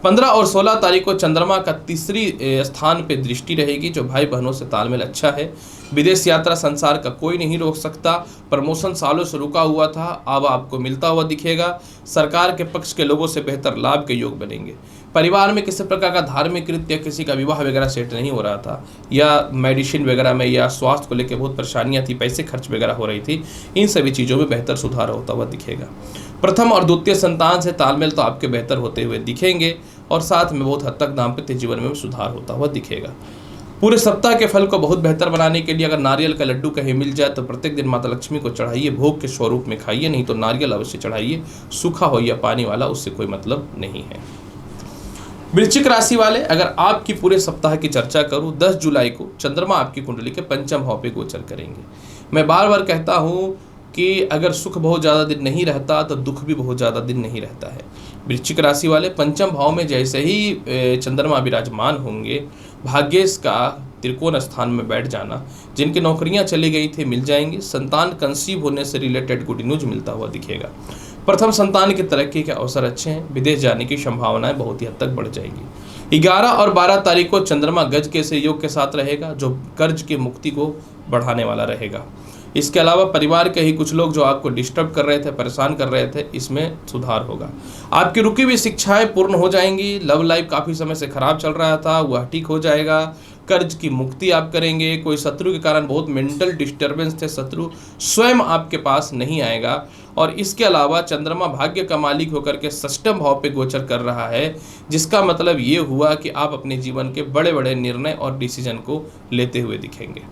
15 और 16 तारीख को चंद्रमा का तीसरी स्थान पे दृष्टि रहेगी जो भाई बहनों से तालमेल अच्छा है। विदेश यात्रा संसार का कोई नहीं रोक सकता। प्रमोशन सालों से रुका हुआ था, अब आपको मिलता हुआ दिखेगा। सरकार के पक्ष के लोगों से बेहतर लाभ के योग बनेंगे। परिवार में किसी प्रकार का धार्मिक कृत्य, किसी का विवाह वगैरह सेट नहीं हो रहा था या मेडिसिन वगैरह में या स्वास्थ्य को लेकर बहुत परेशानियां थी, पैसे खर्च वगैरह हो रही थी, इन सभी चीज़ों में बेहतर सुधार होता हुआ दिखेगा। प्रथम और द्वितीय संतान से तालमेल तो आपके बेहतर होते हुए दिखेंगे और साथ में बहुत हद तक दाम्पत्य जीवन में सुधार होता हुआ दिखेगा। पूरे सप्ताह के फल को बहुत बेहतर बनाने के लिए अगर नारियल का लड्डू कहीं मिल जाए तो प्रत्येक दिन माता लक्ष्मी को चढ़ाइए, भोग के स्वरूप में खाइए, नहीं तो नारियल अवश्य चढ़ाइए। सूखा हो या पानी वाला उससे कोई मतलब नहीं है। वृश्चिक राशि वाले, अगर आपकी पूरे सप्ताह की चर्चा करूं, 10 जुलाई को चंद्रमा आपकी कुंडली के पंचम भाव पे गोचर करेंगे। मैं बार बार कहता हूं कि अगर सुख बहुत ज़्यादा दिन नहीं रहता तो दुख भी बहुत ज़्यादा दिन नहीं रहता है। वृश्चिक राशि वाले, पंचम भाव में जैसे ही चंद्रमा विराजमान होंगे, भाग्येश का त्रिकोण स्थान में बैठ जाना, जिनकी नौकरियां चली गई थी मिल जाएंगी। संतान कंसीव होने से रिलेटेड गुड न्यूज मिलता हुआ दिखेगा। प्रथम संतान की तरक्की के अवसर अच्छे हैं। विदेश जाने की संभावनाएं बहुत ही हद तक बढ़ जाएगी। 11 और 12 तारीख को चंद्रमा गज के सहयोग के साथ रहेगा जो कर्ज की मुक्ति को बढ़ाने वाला रहेगा। इसके अलावा परिवार के ही कुछ लोग जो आपको डिस्टर्ब कर रहे थे, परेशान कर रहे थे, इसमें सुधार होगा। आपकी रुकी हुई शिक्षाएं पूर्ण हो जाएंगी। लव लाइफ काफ़ी समय से खराब चल रहा था वह ठीक हो जाएगा। कर्ज की मुक्ति आप करेंगे। कोई शत्रु के कारण बहुत मेंटल डिस्टर्बेंस थे, शत्रु स्वयं आपके पास नहीं आएगा। और इसके अलावा चंद्रमा भाग्य का मालिक होकर के षष्ठम भाव पे गोचर कर रहा है, जिसका मतलब ये हुआ कि आप अपने जीवन के बड़े बड़े निर्णय और डिसीजन को लेते हुए दिखेंगे।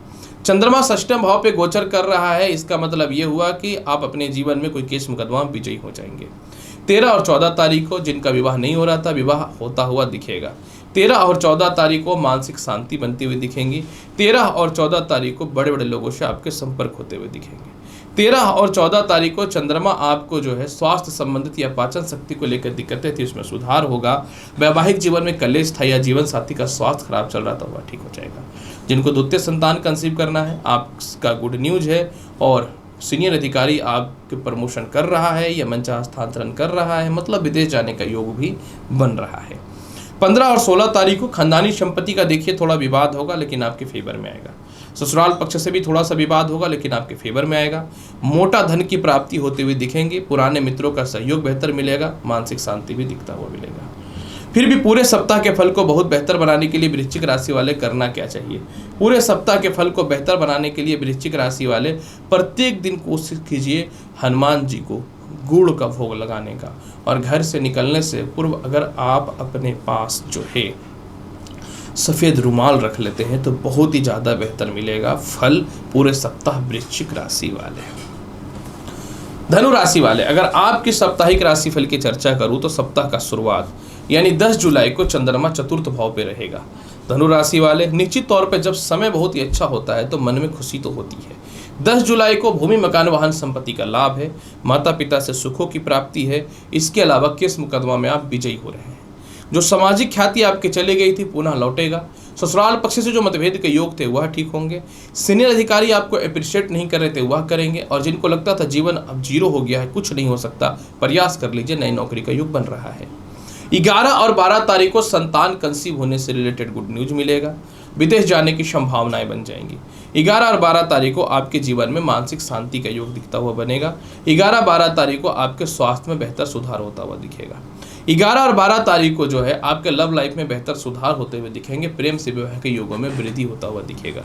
चंद्रमा षष्ठम भाव पे गोचर कर रहा है, इसका मतलब ये हुआ कि आप अपने जीवन में कोई केस मुकदमा विजयी हो जाएंगे। 13 और 14 तारीख को जिनका विवाह नहीं हो रहा था विवाह होता हुआ दिखेगा। 13 और 14 तारीख को मानसिक शांति बनती हुई दिखेंगी। 13 और 14 तारीख को बड़े बड़े लोगों से आपके संपर्क होते हुए दिखेंगे। 13 और 14 तारीख को चंद्रमा आपको जो है स्वास्थ्य संबंधित या पाचन शक्ति को लेकर दिक्कतें थी उसमें सुधार होगा। वैवाहिक जीवन में कलेश था या जीवन साथी का स्वास्थ्य खराब चल रहा था वह ठीक हो जाएगा। जिनको द्वितीय संतान कंसीव करना है आपका गुड न्यूज है और सीनियर अधिकारी आपके प्रमोशन कर रहा है या मंचा स्थानांतरण कर रहा है, मतलब विदेश जाने का योग भी बन रहा है। 15 और 16 तारीख को खानदानी संपत्ति का देखिए थोड़ा विवाद होगा लेकिन आपके फेवर में आएगा। ससुराल पक्ष से भी थोड़ा सा विवाद होगा लेकिन आपके फेवर में आएगा। मोटा धन की प्राप्ति होते हुए दिखेंगे। पुराने मित्रों का सहयोग बेहतर मिलेगा। मानसिक शांति भी दिखता हुआ मिलेगा। फिर भी पूरे सप्ताह के फल को बहुत बेहतर बनाने के लिए वृश्चिक राशि वाले करना क्या चाहिए? पूरे सप्ताह के फल को बेहतर बनाने के लिए वृश्चिक राशि वाले प्रत्येक दिन कोशिश कीजिए हनुमान जी को गुड़ का भोग लगाने का। और घर से निकलने से पूर्व अगर आप अपने पास जो है सफ़ेद रुमाल रख लेते हैं तो बहुत ही ज़्यादा बेहतर मिलेगा फल पूरे सप्ताह वृश्चिक राशि वाले। धनु राशि वाले, अगर आपकी साप्ताहिक राशिफल की चर्चा करूं तो सप्ताह का शुरुआत यानी 10 जुलाई को चंद्रमा चतुर्थ भाव पे रहेगा। धनु राशि वाले, निश्चित तौर पे जब समय बहुत ही अच्छा होता है तो मन में खुशी तो होती है। 10 जुलाई को भूमि मकान वाहन संपत्ति का लाभ है। माता पिता से सुखों की प्राप्ति है। इसके अलावा केस मुकदमा में आप विजयी हो रहे हैं। जो सामाजिक ख्याति आपके चली गई थी पुनः लौटेगा। ससुराल पक्ष से जो मतभेद के योग थे वह ठीक होंगे। सीनियर अधिकारी आपको अप्रिशिएट नहीं कर रहे थे वह करेंगे। और जिनको लगता था जीवन अब जीरो हो गया है, कुछ नहीं हो सकता, प्रयास कर लीजिए, नई नौकरी का युग बन रहा है। 11 और 12 तारीख को संतान कंसीव होने से रिलेटेड गुड न्यूज मिलेगा। विदेश जाने की संभावनाएं बन जाएंगी। 11 और 12 तारीख को आपके जीवन में मानसिक शांति का योग दिखता हुआ बनेगा। 11-12 तारीख को आपके स्वास्थ्य में बेहतर सुधार होता हुआ दिखेगा। 11 और 12 तारीख को जो है आपके लव लाइफ में बेहतर सुधार होते हुए दिखेंगे। प्रेम से विवाह के योगों में वृद्धि होता हुआ दिखेगा।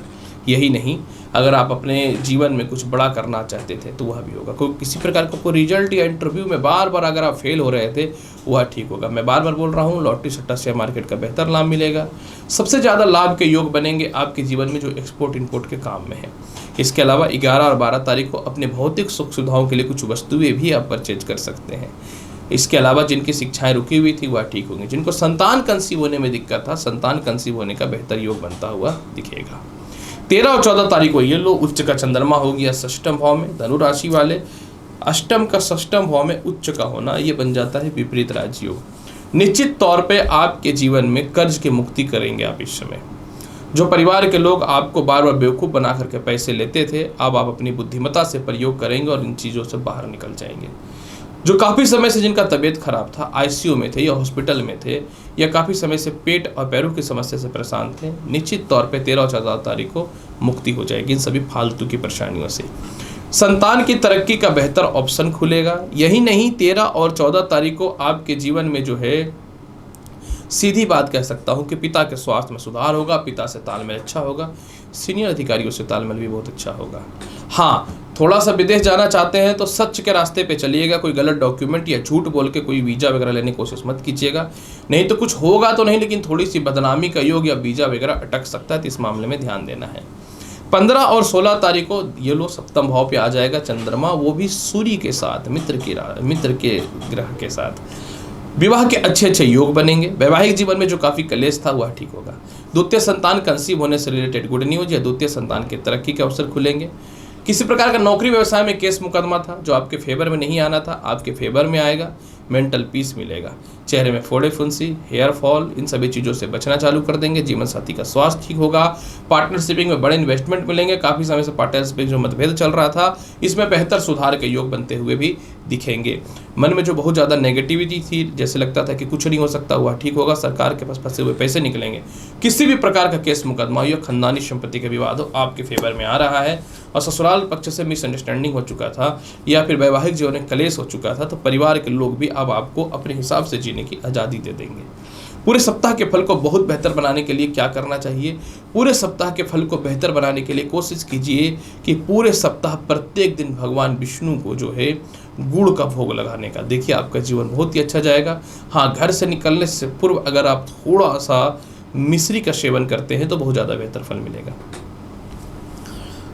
यही नहीं, अगर आप अपने जीवन में कुछ बड़ा करना चाहते थे तो वह भी होगा। कोई किसी प्रकार का कोई रिजल्ट या इंटरव्यू में बार बार अगर आप फेल हो रहे थे वह ठीक होगा। मैं बार बार बोल रहा हूँ, लॉटरी सट्टा शेयर मार्केट का बेहतर लाभ मिलेगा। सबसे ज़्यादा लाभ के योग बनेंगे आपके जीवन में जो एक्सपोर्ट इम्पोर्ट के काम में है। इसके अलावा 11 और 12 तारीख को अपने भौतिक सुख सुविधाओं के लिए कुछ वस्तुएं भी आप परचेज कर सकते हैं। इसके अलावा जिनकी शिक्षाएं रुकी हुई थी वह ठीक होंगी। जिनको संतान कंसीव होने में दिक्कत था, संतान कंसीव होने का बेहतर योग बनता हुआ दिखेगा। 13 और 14 तारीख को ये लो उच्च का चंद्रमा हो गया षष्ठम भाव में। धनु राशि वाले, अष्टम का षष्ठम भाव में उच्च का होना ये बन जाता है विपरीत राजयोग। निश्चित तौर पे आपके जीवन में कर्ज की मुक्ति करेंगे आप इस समय। जो परिवार के लोग आपको बार बार बेवकूफ़ बना करके पैसे लेते थे, अब आप अपनी बुद्धिमत्ता से प्रयोग करेंगे और इन चीज़ों से बाहर निकल जाएंगे। जो काफ़ी समय से जिनका तबीयत खराब था, आईसीयू में थे या हॉस्पिटल में थे या काफ़ी समय से पेट और पैरों की समस्या से परेशान थे, निश्चित तौर पे 13 और 14 तारीख को मुक्ति हो जाएगी इन सभी फालतू की परेशानियों से। संतान की तरक्की का बेहतर ऑप्शन खुलेगा। यही नहीं, 13 और 14 तारीख को आपके जीवन में जो है सीधी बात कह सकता हूँ कि पिता के स्वास्थ्य में सुधार होगा। पिता से तालमेल अच्छा होगा। सीनियर अधिकारियों से तालमेल भी बहुत अच्छा होगा। हाँ, थोड़ा सा विदेश जाना चाहते हैं तो सच के रास्ते पे चलिएगा। कोई गलत डॉक्यूमेंट या झूठ बोल के कोई वीज़ा वगैरह लेने की कोशिश मत कीजिएगा। नहीं तो कुछ होगा तो नहीं, लेकिन थोड़ी सी बदनामी का योग या वीज़ा वगैरह अटक सकता है, तो इस मामले में ध्यान देना है। 15 और 16 तारीख को ये लो सप्तम भाव पे आ जाएगा चंद्रमा, वो भी सूर्य के साथ, मित्र के ग्रह के साथ। विवाह के अच्छे अच्छे योग बनेंगे। वैवाहिक जीवन में जो काफ़ी कलेश था वह ठीक होगा। द्वितीय संतान कंसीव होने से रिलेटेड गुड न्यूज या द्वितीय संतान की तरक्की के अवसर खुलेंगे। किसी प्रकार का नौकरी व्यवसाय में केस मुकदमा था जो आपके फेवर में नहीं आना था, आपके फेवर में आएगा। मेंटल पीस मिलेगा। चेहरे में फोड़े फुंसी, हेयर फॉल, इन सभी चीज़ों से बचना चालू कर देंगे। जीवन साथी का स्वास्थ्य ठीक होगा। पार्टनरशिपिंग में बड़े इन्वेस्टमेंट मिलेंगे। काफ़ी समय से पार्टनरशिपिंग जो मतभेद चल रहा था इसमें बेहतर सुधार के योग बनते हुए भी दिखेंगे। मन में जो बहुत ज़्यादा नेगेटिविटी थी, जैसे लगता था कि कुछ नहीं हो सकता, हुआ ठीक होगा। सरकार के पास फंसे हुए पैसे निकलेंगे। किसी भी प्रकार का केस मुकदमा हो या खानदानी संपत्ति का विवाद हो आपके फेवर में आ रहा है। और ससुराल पक्ष से मिसअंडरस्टैंडिंग हो चुका था या फिर वैवाहिक जीवन में कलेश हो चुका था, तो परिवार के लोग भी अब आपको अपने हिसाब से जीने की आज़ादी दे देंगे। पूरे सप्ताह के फल को बहुत बेहतर बनाने के लिए क्या करना चाहिए? पूरे सप्ताह के फल को बेहतर बनाने के लिए कोशिश कीजिए कि पूरे सप्ताह प्रत्येक दिन भगवान विष्णु को जो है गुड़ का भोग लगाने का। देखिए आपका जीवन बहुत ही अच्छा जाएगा। हाँ, घर से निकलने से पूर्व अगर आप थोड़ा सा मिश्री का सेवन करते हैं तो बहुत ज़्यादा बेहतर फल मिलेगा।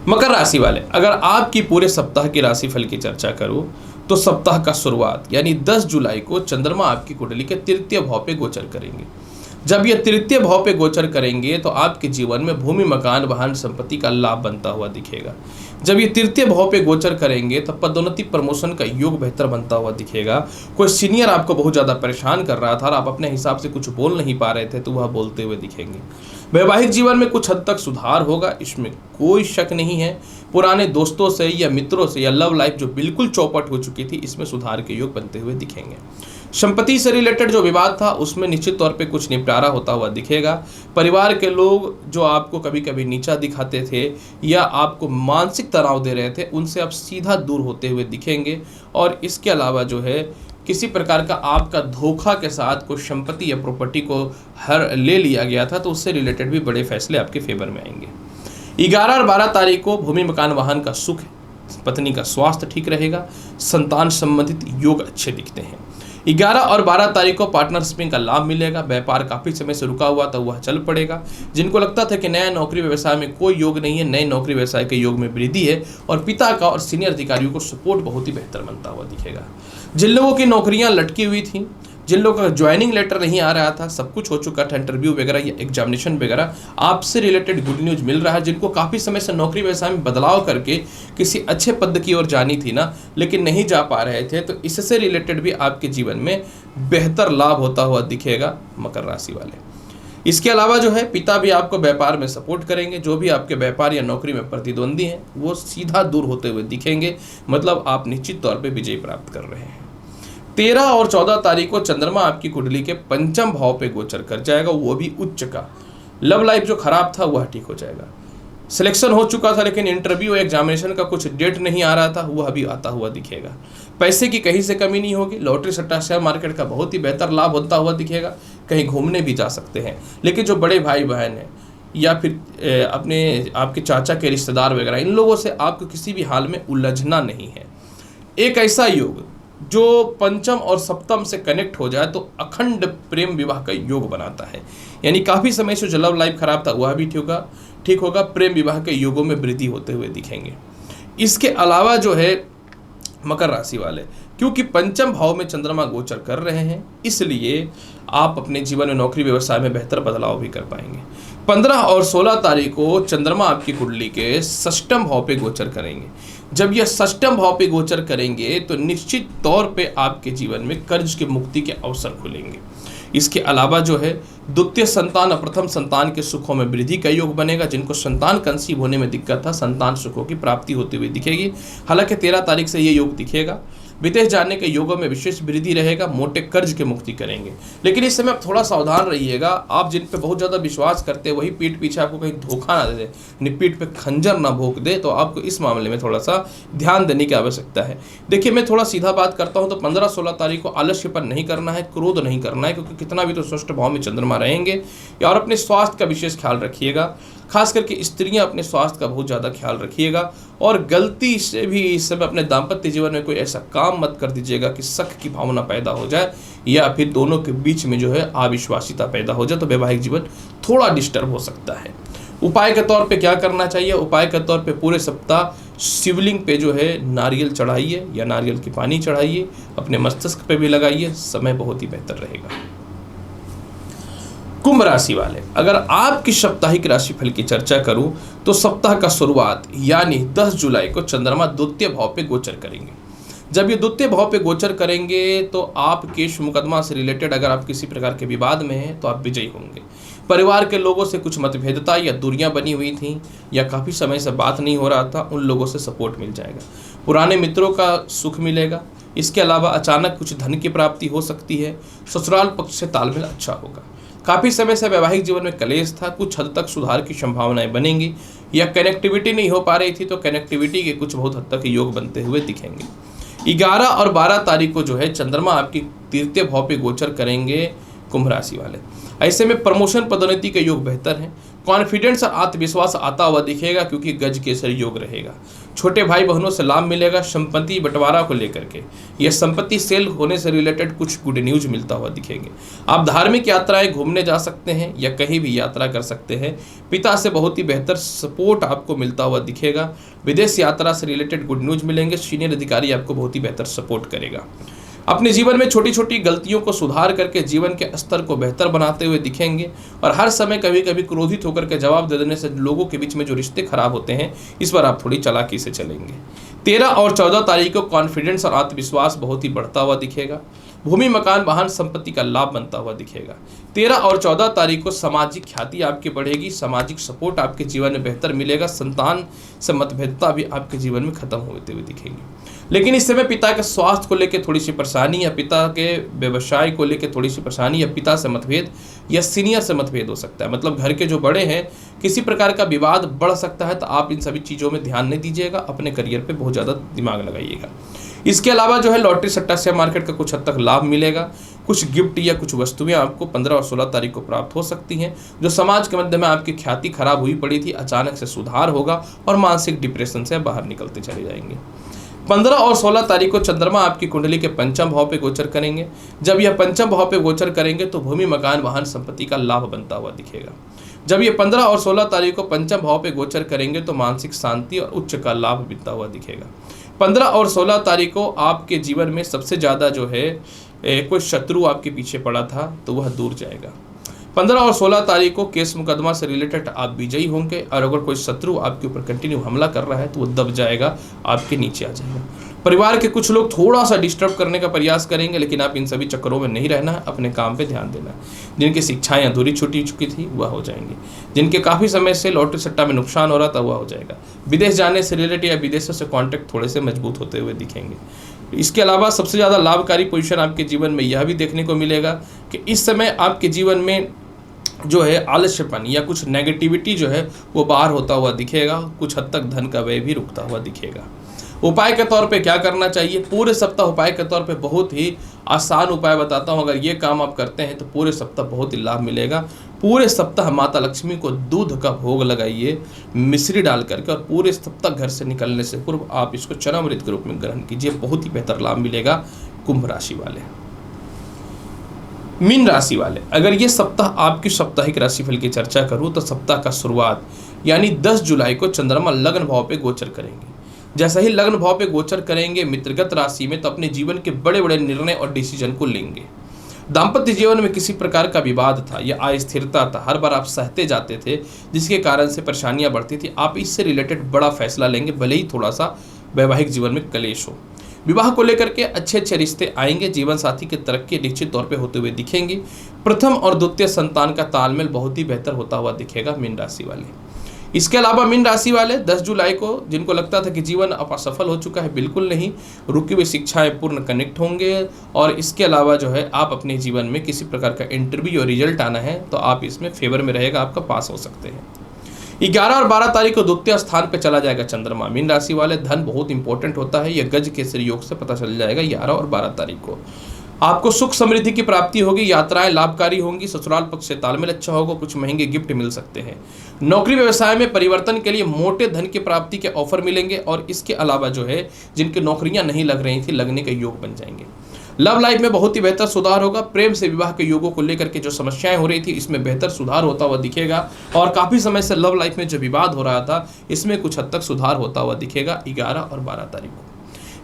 मकर राशि वाले, अगर आपकी पूरे सप्ताह की राशिफल की चर्चा करूं तो सप्ताह का शुरुआत यानी 10 जुलाई को चंद्रमा आपकी कुंडली के तृतीय भाव पे गोचर करेंगे। जब ये तृतीय भाव पे गोचर करेंगे तो आपके जीवन में भूमि मकान वाहन संपत्ति का लाभ बनता हुआ दिखेगा। जब ये तृतीय भाव पे गोचर करेंगे तो पदोन्नति प्रमोशन का योग बेहतर बनता हुआ दिखेगा। कोई सीनियर आपको बहुत ज़्यादा परेशान कर रहा था और आप अपने हिसाब से कुछ बोल नहीं पा रहे थे तो वह बोलते हुए दिखेंगे। वैवाहिक जीवन में कुछ हद तक सुधार होगा, इसमें कोई शक नहीं है। पुराने दोस्तों से या मित्रों से या लव लाइफ जो बिल्कुल चौपट हो चुकी थी, इसमें सुधार के योग बनते हुए दिखेंगे। संपत्ति से रिलेटेड जो विवाद था उसमें निश्चित तौर पे कुछ निपटारा होता हुआ दिखेगा। परिवार के लोग जो आपको कभी कभी नीचा दिखाते थे या आपको मानसिक तनाव दे रहे थे, उनसे आप सीधा दूर होते हुए दिखेंगे। और इसके अलावा जो है किसी प्रकार का आपका धोखा के साथ कोई संपत्ति या प्रॉपर्टी को ले लिया गया था, तो उससे रिलेटेड भी बड़े फैसले आपके फेवर में आएंगे। 11 और 12 तारीख को भूमि मकान वाहन का सुख, पत्नी का स्वास्थ्य ठीक रहेगा, संतान संबंधित योग अच्छे दिखते हैं। 11 और 12 तारीख को पार्टनरशिप का लाभ मिलेगा। व्यापार काफ़ी समय से रुका हुआ था, वह चल पड़ेगा। जिनको लगता था कि नया नौकरी व्यवसाय में कोई योग नहीं है, नए नौकरी व्यवसाय के योग में वृद्धि है और पिता का और सीनियर अधिकारियों को सपोर्ट बहुत ही बेहतर बनता हुआ दिखेगा। जिन लोगों की नौकरियां लटकी हुई थी, जिन लोगों का ज्वाइनिंग लेटर नहीं आ रहा था, सब कुछ हो चुका था, इंटरव्यू वगैरह या एग्जामिनेशन वगैरह, आपसे रिलेटेड गुड न्यूज़ मिल रहा है। जिनको काफ़ी समय से नौकरी व्यवसाय में बदलाव करके किसी अच्छे पद की ओर जानी थी ना, लेकिन नहीं जा पा रहे थे, तो इससे रिलेटेड भी आपके जीवन में बेहतर लाभ होता हुआ दिखेगा मकर राशि वाले। इसके अलावा जो है पिता भी आपको व्यापार में सपोर्ट करेंगे। जो भी आपके व्यापार या नौकरी में प्रतिद्वंदी हैं वो सीधा दूर होते हुए दिखेंगे, मतलब आप निश्चित तौर पे विजय प्राप्त कर रहे हैं। 13 और 14 तारीख को चंद्रमा आपकी कुंडली के पंचम भाव पे गोचर कर जाएगा, वो भी उच्च का। लव लाइफ जो खराब था वह ठीक हो जाएगा। सिलेक्शन हो चुका था लेकिन इंटरव्यू एग्जामिनेशन का कुछ डेट नहीं आ रहा था, वह भी आता हुआ दिखेगा। पैसे की कहीं से कमी नहीं होगी। लॉटरी सट्टा शेयर मार्केट का बहुत ही बेहतर लाभ होता हुआ दिखेगा। कहीं घूमने भी जा सकते हैं। लेकिन जो बड़े भाई बहन हैं या फिर आपके चाचा के रिश्तेदार वगैरह, इन लोगों से आपको किसी भी हाल में उलझना नहीं है। एक ऐसा योग जो पंचम और सप्तम से कनेक्ट हो जाए तो अखंड प्रेम विवाह का योग बनाता है। यानी काफ़ी समय से जो लव लाइफ खराब था वह भी ठीक होगा। प्रेम विवाह के योगों में वृद्धि होते हुए दिखेंगे। इसके अलावा जो है मकर राशि वाले, क्योंकि पंचम भाव में चंद्रमा गोचर कर रहे हैं, इसलिए आप अपने जीवन में नौकरी व्यवसाय में बेहतर बदलाव भी कर पाएंगे। 15 और 16 तारीख को चंद्रमा आपकी कुंडली के षष्ठम भाव पे गोचर करेंगे। जब यह षष्ठम भाव पे गोचर करेंगे तो निश्चित तौर पे आपके जीवन में कर्ज की मुक्ति के अवसर खुलेंगे। इसके अलावा जो है द्वितीय संतान और प्रथम संतान के सुखों में वृद्धि का योग बनेगा। जिनको संतान कंसीव होने में दिक्कत था, संतान सुखों की प्राप्ति होती हुई दिखेगी। हालांकि 13 तारीख से ये योग दिखेगा। विदेश जाने के योगों में विशेष वृद्धि रहेगा। मोटे कर्ज की मुक्ति करेंगे। लेकिन इस समय आप थोड़ा सावधान रहिएगा। आप जिन पे बहुत ज़्यादा विश्वास करते हैं वही पीठ पीछे आपको कहीं धोखा ना दे दे, पीठ पे खंजर ना भोंक दे, तो आपको इस मामले में थोड़ा सा ध्यान देने की आवश्यकता है। देखिए, मैं थोड़ा सीधा बात करता हूँ तो 15-16 तारीख को आलस्य पर नहीं करना है, क्रोध नहीं करना है, क्योंकि कितना भी तो षष्ठ भाव में चंद्रमा रहेंगे। और अपने स्वास्थ्य का विशेष ख्याल रखिएगा। खास करके स्त्रियां अपने स्वास्थ्य का बहुत ज़्यादा ख्याल रखिएगा। और गलती से भी इस समय अपने दाम्पत्य जीवन में कोई ऐसा काम मत कर दीजिएगा कि शक की भावना पैदा हो जाए या फिर दोनों के बीच में जो है अविश्वासिता पैदा हो जाए, तो वैवाहिक जीवन थोड़ा डिस्टर्ब हो सकता है। उपाय के तौर पे क्या करना चाहिए? उपाय के तौर पे पूरे सप्ताह शिवलिंग पे जो है नारियल चढ़ाइए या नारियल की पानी चढ़ाइए, अपने मस्तिष्क पे भी लगाइए, समय बहुत ही बेहतर रहेगा। कुंभ राशि वाले, अगर आपकी साप्ताहिक राशिफल की चर्चा करूं तो सप्ताह का शुरुआत यानी 10 जुलाई को चंद्रमा द्वितीय भाव पे गोचर करेंगे। जब ये द्वितीय भाव पे गोचर करेंगे तो आप केस मुकदमा से रिलेटेड अगर आप किसी प्रकार के विवाद में हैं तो आप विजयी होंगे। परिवार के लोगों से कुछ मतभेदता या दूरियां बनी हुई थी या काफ़ी समय से बात नहीं हो रहा था, उन लोगों से सपोर्ट मिल जाएगा। पुराने मित्रों का सुख मिलेगा। इसके अलावा अचानक कुछ धन की प्राप्ति हो सकती है। ससुराल पक्ष से तालमेल अच्छा होगा। काफ़ी समय से वैवाहिक जीवन में कलेश था, कुछ हद तक सुधार की संभावनाएं बनेंगी। या कनेक्टिविटी नहीं हो पा रही थी तो कनेक्टिविटी के कुछ बहुत हद तक योग बनते हुए दिखेंगे। 11 और 12 तारीख को जो है चंद्रमा आपकी तृतीय भाव पे गोचर करेंगे कुंभ राशि वाले। ऐसे में प्रमोशन पदोन्नति के योग बेहतर हैं। कॉन्फिडेंस और आत्मविश्वास आता हुआ दिखेगा क्योंकि गज केसरी योग रहेगा। छोटे भाई बहनों से लाभ मिलेगा। संपत्ति बंटवारा को लेकर के यह संपत्ति सेल होने से रिलेटेड कुछ गुड न्यूज मिलता हुआ दिखेंगे। आप धार्मिक यात्राएं घूमने जा सकते हैं या कहीं भी यात्रा कर सकते हैं। पिता से बहुत ही बेहतर सपोर्ट आपको मिलता हुआ दिखेगा। विदेश यात्रा से रिलेटेड गुड न्यूज मिलेंगे। सीनियर अधिकारी आपको बहुत ही बेहतर सपोर्ट करेगा। अपने जीवन में छोटी छोटी गलतियों को सुधार करके जीवन के स्तर को बेहतर बनाते हुए दिखेंगे। और हर समय कभी कभी क्रोधित होकर के जवाब दे देने से लोगों के बीच में जो रिश्ते खराब होते हैं, इस पर आप थोड़ी चालाकी से चलेंगे। 13 और 14 तारीख को कॉन्फिडेंस और आत्मविश्वास बहुत ही बढ़ता हुआ दिखेगा। भूमि मकान वाहन संपत्ति का लाभ बनता हुआ दिखेगा। 13 और 14 तारीख को सामाजिक ख्याति आपकी बढ़ेगी, सामाजिक सपोर्ट आपके जीवन में बेहतर मिलेगा, संतान से मतभेदता भी आपके जीवन में खत्म होते हुए दिखेगी। लेकिन इस समय पिता के स्वास्थ्य को लेकर थोड़ी सी परेशानी या पिता के व्यवसाय को लेकर थोड़ी सी परेशानी या पिता से मतभेद या सीनियर से मतभेद हो सकता है। मतलब घर के जो बड़े हैं, किसी प्रकार का विवाद बढ़ सकता है, तो आप इन सभी चीज़ों में ध्यान नहीं दीजिएगा, अपने करियर पे बहुत ज़्यादा दिमाग लगाइएगा। इसके अलावा जो है लॉटरी सट्टा शेयर मार्केट का कुछ हद तक लाभ मिलेगा। कुछ गिफ्ट या कुछ वस्तुएं आपको 15 और 16 तारीख को प्राप्त हो सकती हैं। जो समाज के मध्य में आपकी ख्याति खराब हुई पड़ी थी, अचानक से सुधार होगा और मानसिक डिप्रेशन से बाहर निकलते चले जाएंगे। 15 और 16 तारीख को चंद्रमा आपकी कुंडली के पंचम भाव पे गोचर करेंगे। जब यह पंचम भाव पे गोचर करेंगे तो भूमि मकान वाहन संपत्ति का लाभ बनता हुआ दिखेगा। जब ये 15 और 16 तारीख को पंचम भाव पे गोचर करेंगे तो मानसिक शांति और उच्च का लाभ मिलता हुआ दिखेगा। 15 और 16 तारीख को आपके जीवन में सबसे ज़्यादा जो है कोई शत्रु आपके पीछे पड़ा था तो वह दूर जाएगा। 15 और 16 तारीख को केस मुकदमा से रिलेटेड आप विजयी होंगे और अगर कोई शत्रु आपके ऊपर कंटिन्यू हमला कर रहा है तो वो दब जाएगा, आपके नीचे आ जाएगा। परिवार के कुछ लोग थोड़ा सा डिस्टर्ब करने का प्रयास करेंगे, लेकिन आप इन सभी चक्करों में नहीं रहना है, अपने काम पे ध्यान देना है। जिनकी शिक्षाएं अधूरी छूटी चुकी थी वह हो जाएंगी। जिनके काफ़ी समय से लॉटरी सट्टा में नुकसान हो रहा था वह हो जाएगा। विदेश जाने से रिलेटेड या विदेशों से कॉन्टैक्ट थोड़े से मजबूत होते हुए दिखेंगे। इसके अलावा सबसे ज़्यादा लाभकारी पोजीशन आपके जीवन में यह भी देखने को मिलेगा कि इस समय आपके जीवन में जो है आलस्यपन या कुछ नेगेटिविटी जो है वो बाहर होता हुआ दिखेगा। कुछ हद तक धन का व्यय भी रुकता हुआ दिखेगा। उपाय के तौर पे क्या करना चाहिए? पूरे सप्ताह उपाय के तौर पे बहुत ही आसान उपाय बताता हूँ। अगर ये काम आप करते हैं तो पूरे सप्ताह बहुत ही लाभ मिलेगा। पूरे सप्ताह माता लक्ष्मी को दूध का भोग लगाइए मिश्री डाल करके, और पूरे सप्ताह घर से निकलने से पूर्व आप इसको चरणामृत के रूप में ग्रहण कीजिए, बहुत ही बेहतर लाभ मिलेगा। कुंभ राशि वाले, मीन राशि वाले, अगर ये सप्ताह आपकी साप्ताहिक राशिफल की चर्चा करूं तो सप्ताह का शुरुआत यानी 10 जुलाई को चंद्रमा लग्न भाव पे गोचर करेंगे। जैसा ही लग्न भाव पे गोचर करेंगे मित्रगत राशि में, तो अपने जीवन के बड़े बड़े निर्णय और डिसीजन को लेंगे। दाम्पत्य जीवन में किसी प्रकार का विवाद था या अस्थिरता था, हर बार आप सहते जाते थे जिसके कारण से परेशानियां बढ़ती थी, आप इससे रिलेटेड बड़ा फैसला लेंगे, भले ही थोड़ा सा वैवाहिक जीवन में कलेश हो। विवाह को लेकर के अच्छे अच्छे रिश्ते आएंगे। जीवन साथी की तरक्की निश्चित तौर पे होते हुए दिखेंगी। प्रथम और द्वितीय संतान का तालमेल बहुत ही बेहतर होता हुआ दिखेगा मीन राशि वाले। इसके अलावा मीन राशि वाले 10 जुलाई को जिनको लगता था कि जीवन अब असफल हो चुका है, बिल्कुल नहीं, रुकी हुई शिक्षाएं पूर्ण कनेक्ट होंगे। और इसके अलावा जो है आप अपने जीवन में किसी प्रकार का इंटरव्यू और रिजल्ट आना है तो आप इसमें फेवर में रहेगा, आपका पास हो सकते हैं। 11 और 12 तारीख को द्वितीय स्थान पे चला जाएगा चंद्रमा। मीन राशि वाले, धन बहुत इंपॉर्टेंट होता है, यह गज केसरी योग से पता चल जाएगा। 11 और 12 तारीख को आपको सुख समृद्धि की प्राप्ति होगी, यात्राएं लाभकारी होंगी, ससुराल पक्ष से तालमेल अच्छा होगा, कुछ महंगे गिफ्ट मिल सकते हैं। नौकरी व्यवसाय में परिवर्तन के लिए मोटे धन की प्राप्ति के ऑफर मिलेंगे। और इसके अलावा जो है जिनकी नौकरियां नहीं लग रही थी, लगने के योग बन जाएंगे। लव लाइफ में बहुत ही बेहतर सुधार होगा। प्रेम से विवाह के योगों को लेकर के जो समस्याएं हो रही थी इसमें बेहतर सुधार होता हुआ दिखेगा। और काफ़ी समय से लव लाइफ में जो विवाद हो रहा था इसमें कुछ हद तक सुधार होता हुआ दिखेगा 11 और 12 तारीख को।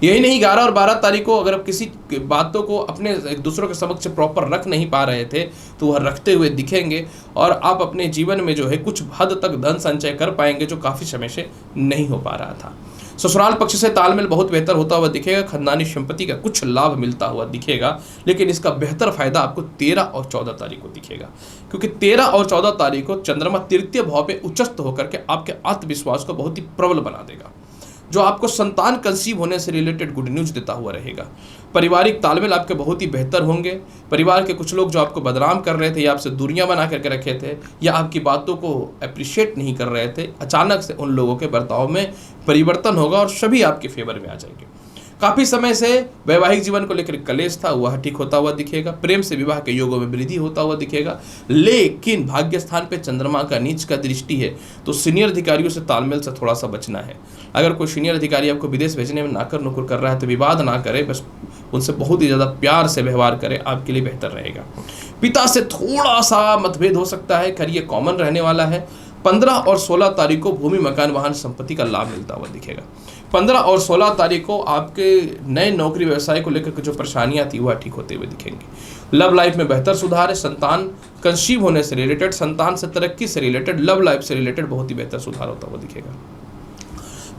यही नहीं, 11 और 12 तारीख को अगर आप किसी बातों को अपने एक दूसरों के समक्ष प्रॉपर रख नहीं पा रहे थे तो वह रखते हुए दिखेंगे। और आप अपने जीवन में जो है कुछ हद तक धन संचय कर पाएंगे जो काफ़ी समय से नहीं हो पा रहा था। ससुराल पक्ष से तालमेल बहुत बेहतर होता हुआ दिखेगा। खानदानी संपत्ति का कुछ लाभ मिलता हुआ दिखेगा, लेकिन इसका बेहतर फायदा आपको 13 और 14 तारीख को दिखेगा, क्योंकि 13 और 14 तारीख को चंद्रमा तृतीय भाव पे उच्चस्थ होकर के आपके आत्मविश्वास को बहुत ही प्रबल बना देगा, जो आपको संतान कंसीव होने से रिलेटेड गुड न्यूज देता हुआ रहेगा। पारिवारिक तालमेल आपके बहुत ही बेहतर होंगे। परिवार के कुछ लोग जो आपको बदनाम कर रहे थे या आपसे दूरियां बना करके रखे थे या आपकी बातों को अप्रिशिएट नहीं कर रहे थे, अचानक से उन लोगों के बर्ताव में परिवर्तन होगा और सभी आपके फेवर में आ जाएंगे। काफ़ी समय से वैवाहिक जीवन को लेकर कलेश था, वह ठीक होता हुआ दिखेगा। प्रेम से विवाह के योगों में वृद्धि होता हुआ दिखेगा। लेकिन भाग्य स्थान पे चंद्रमा का नीच का दृष्टि है, तो सीनियर अधिकारियों से तालमेल से थोड़ा सा बचना है। अगर कोई सीनियर अधिकारी आपको विदेश भेजने में नाकर नुकुर कर रहा है तो विवाद ना करे, बस उनसे बहुत ही ज़्यादा प्यार से व्यवहार करें, आपके लिए बेहतर रहेगा। पिता से थोड़ा सा मतभेद हो सकता है, खैर ये कॉमन रहने वाला है। 15 और 16 तारीख को भूमि मकान वाहन संपत्ति का लाभ मिलता हुआ दिखेगा। 15 और 16 तारीख को आपके नए नौकरी व्यवसाय को लेकर जो परेशानियां थी वह ठीक होते हुए दिखेंगी। लव लाइफ में बेहतर सुधार है। संतान कंसीव होने से रिलेटेड, संतान से तरक्की से रिलेटेड, लव लाइफ से रिलेटेड बहुत ही बेहतर सुधार होता हुआ दिखेगा।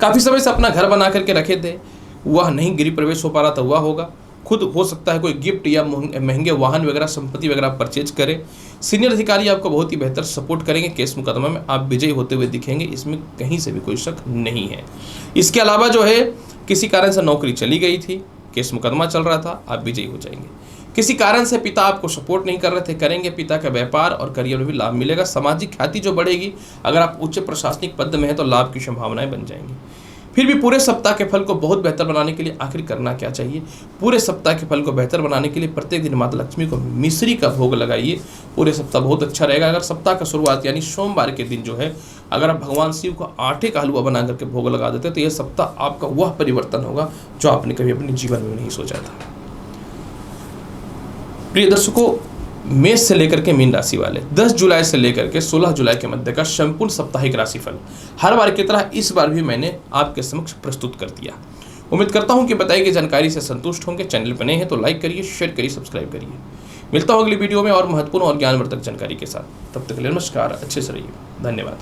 काफ़ी समय से अपना घर बना करके रखे थे, वह नहीं गृह प्रवेश हो पा रहा था, वह होगा। खुद हो सकता है कोई गिफ्ट या महंगे वाहन वगैरह, संपत्ति वगैरह परचेज करें। सीनियर अधिकारी आपको बहुत ही बेहतर सपोर्ट करेंगे। केस मुकदमा में आप विजयी होते हुए दिखेंगे, इसमें कहीं से भी कोई शक नहीं है। इसके अलावा जो है किसी कारण से नौकरी चली गई थी, केस मुकदमा चल रहा था, आप विजयी हो जाएंगे। किसी कारण से पिता आपको सपोर्ट नहीं कर रहे थे, करेंगे। पिता का व्यापार और करियर में भी लाभ मिलेगा। सामाजिक ख्याति जो बढ़ेगी, अगर आप उच्च प्रशासनिक पद में हैं तो लाभ की संभावनाएं बन जाएंगी। फिर भी पूरे सप्ताह के फल को बहुत बेहतर बनाने के लिए आखिर करना क्या चाहिए? पूरे सप्ताह के फल को बेहतर बनाने के लिए प्रत्येक दिन माता लक्ष्मी को मिश्री का भोग लगाइए। पूरे सप्ताह बहुत अच्छा रहेगा। अगर सप्ताह का शुरुआत यानी सोमवार के दिन जो है, अगर आप भगवान शिव को आटे का हलवा बना करके भोग लगा देते तो यह सप्ताह आपका वह परिवर्तन होगा जो आपने कभी अपने जीवन में नहीं सोचा था। प्रिय दर्शकों, मेष से लेकर के मीन राशि वाले 10 जुलाई से लेकर के 16 जुलाई के मध्य का संपूर्ण साप्ताहिक राशिफल हर बार की तरह इस बार भी मैंने आपके समक्ष प्रस्तुत कर दिया। उम्मीद करता हूं कि बताई गई जानकारी से संतुष्ट होंगे। चैनल पर नए हैं तो लाइक करिए, शेयर करिए, सब्सक्राइब करिए। मिलता हूं अगली वीडियो में और महत्वपूर्ण और ज्ञानवर्धक जानकारी के साथ। तब तक के लिए नमस्कार, अच्छे से रहिए, धन्यवाद।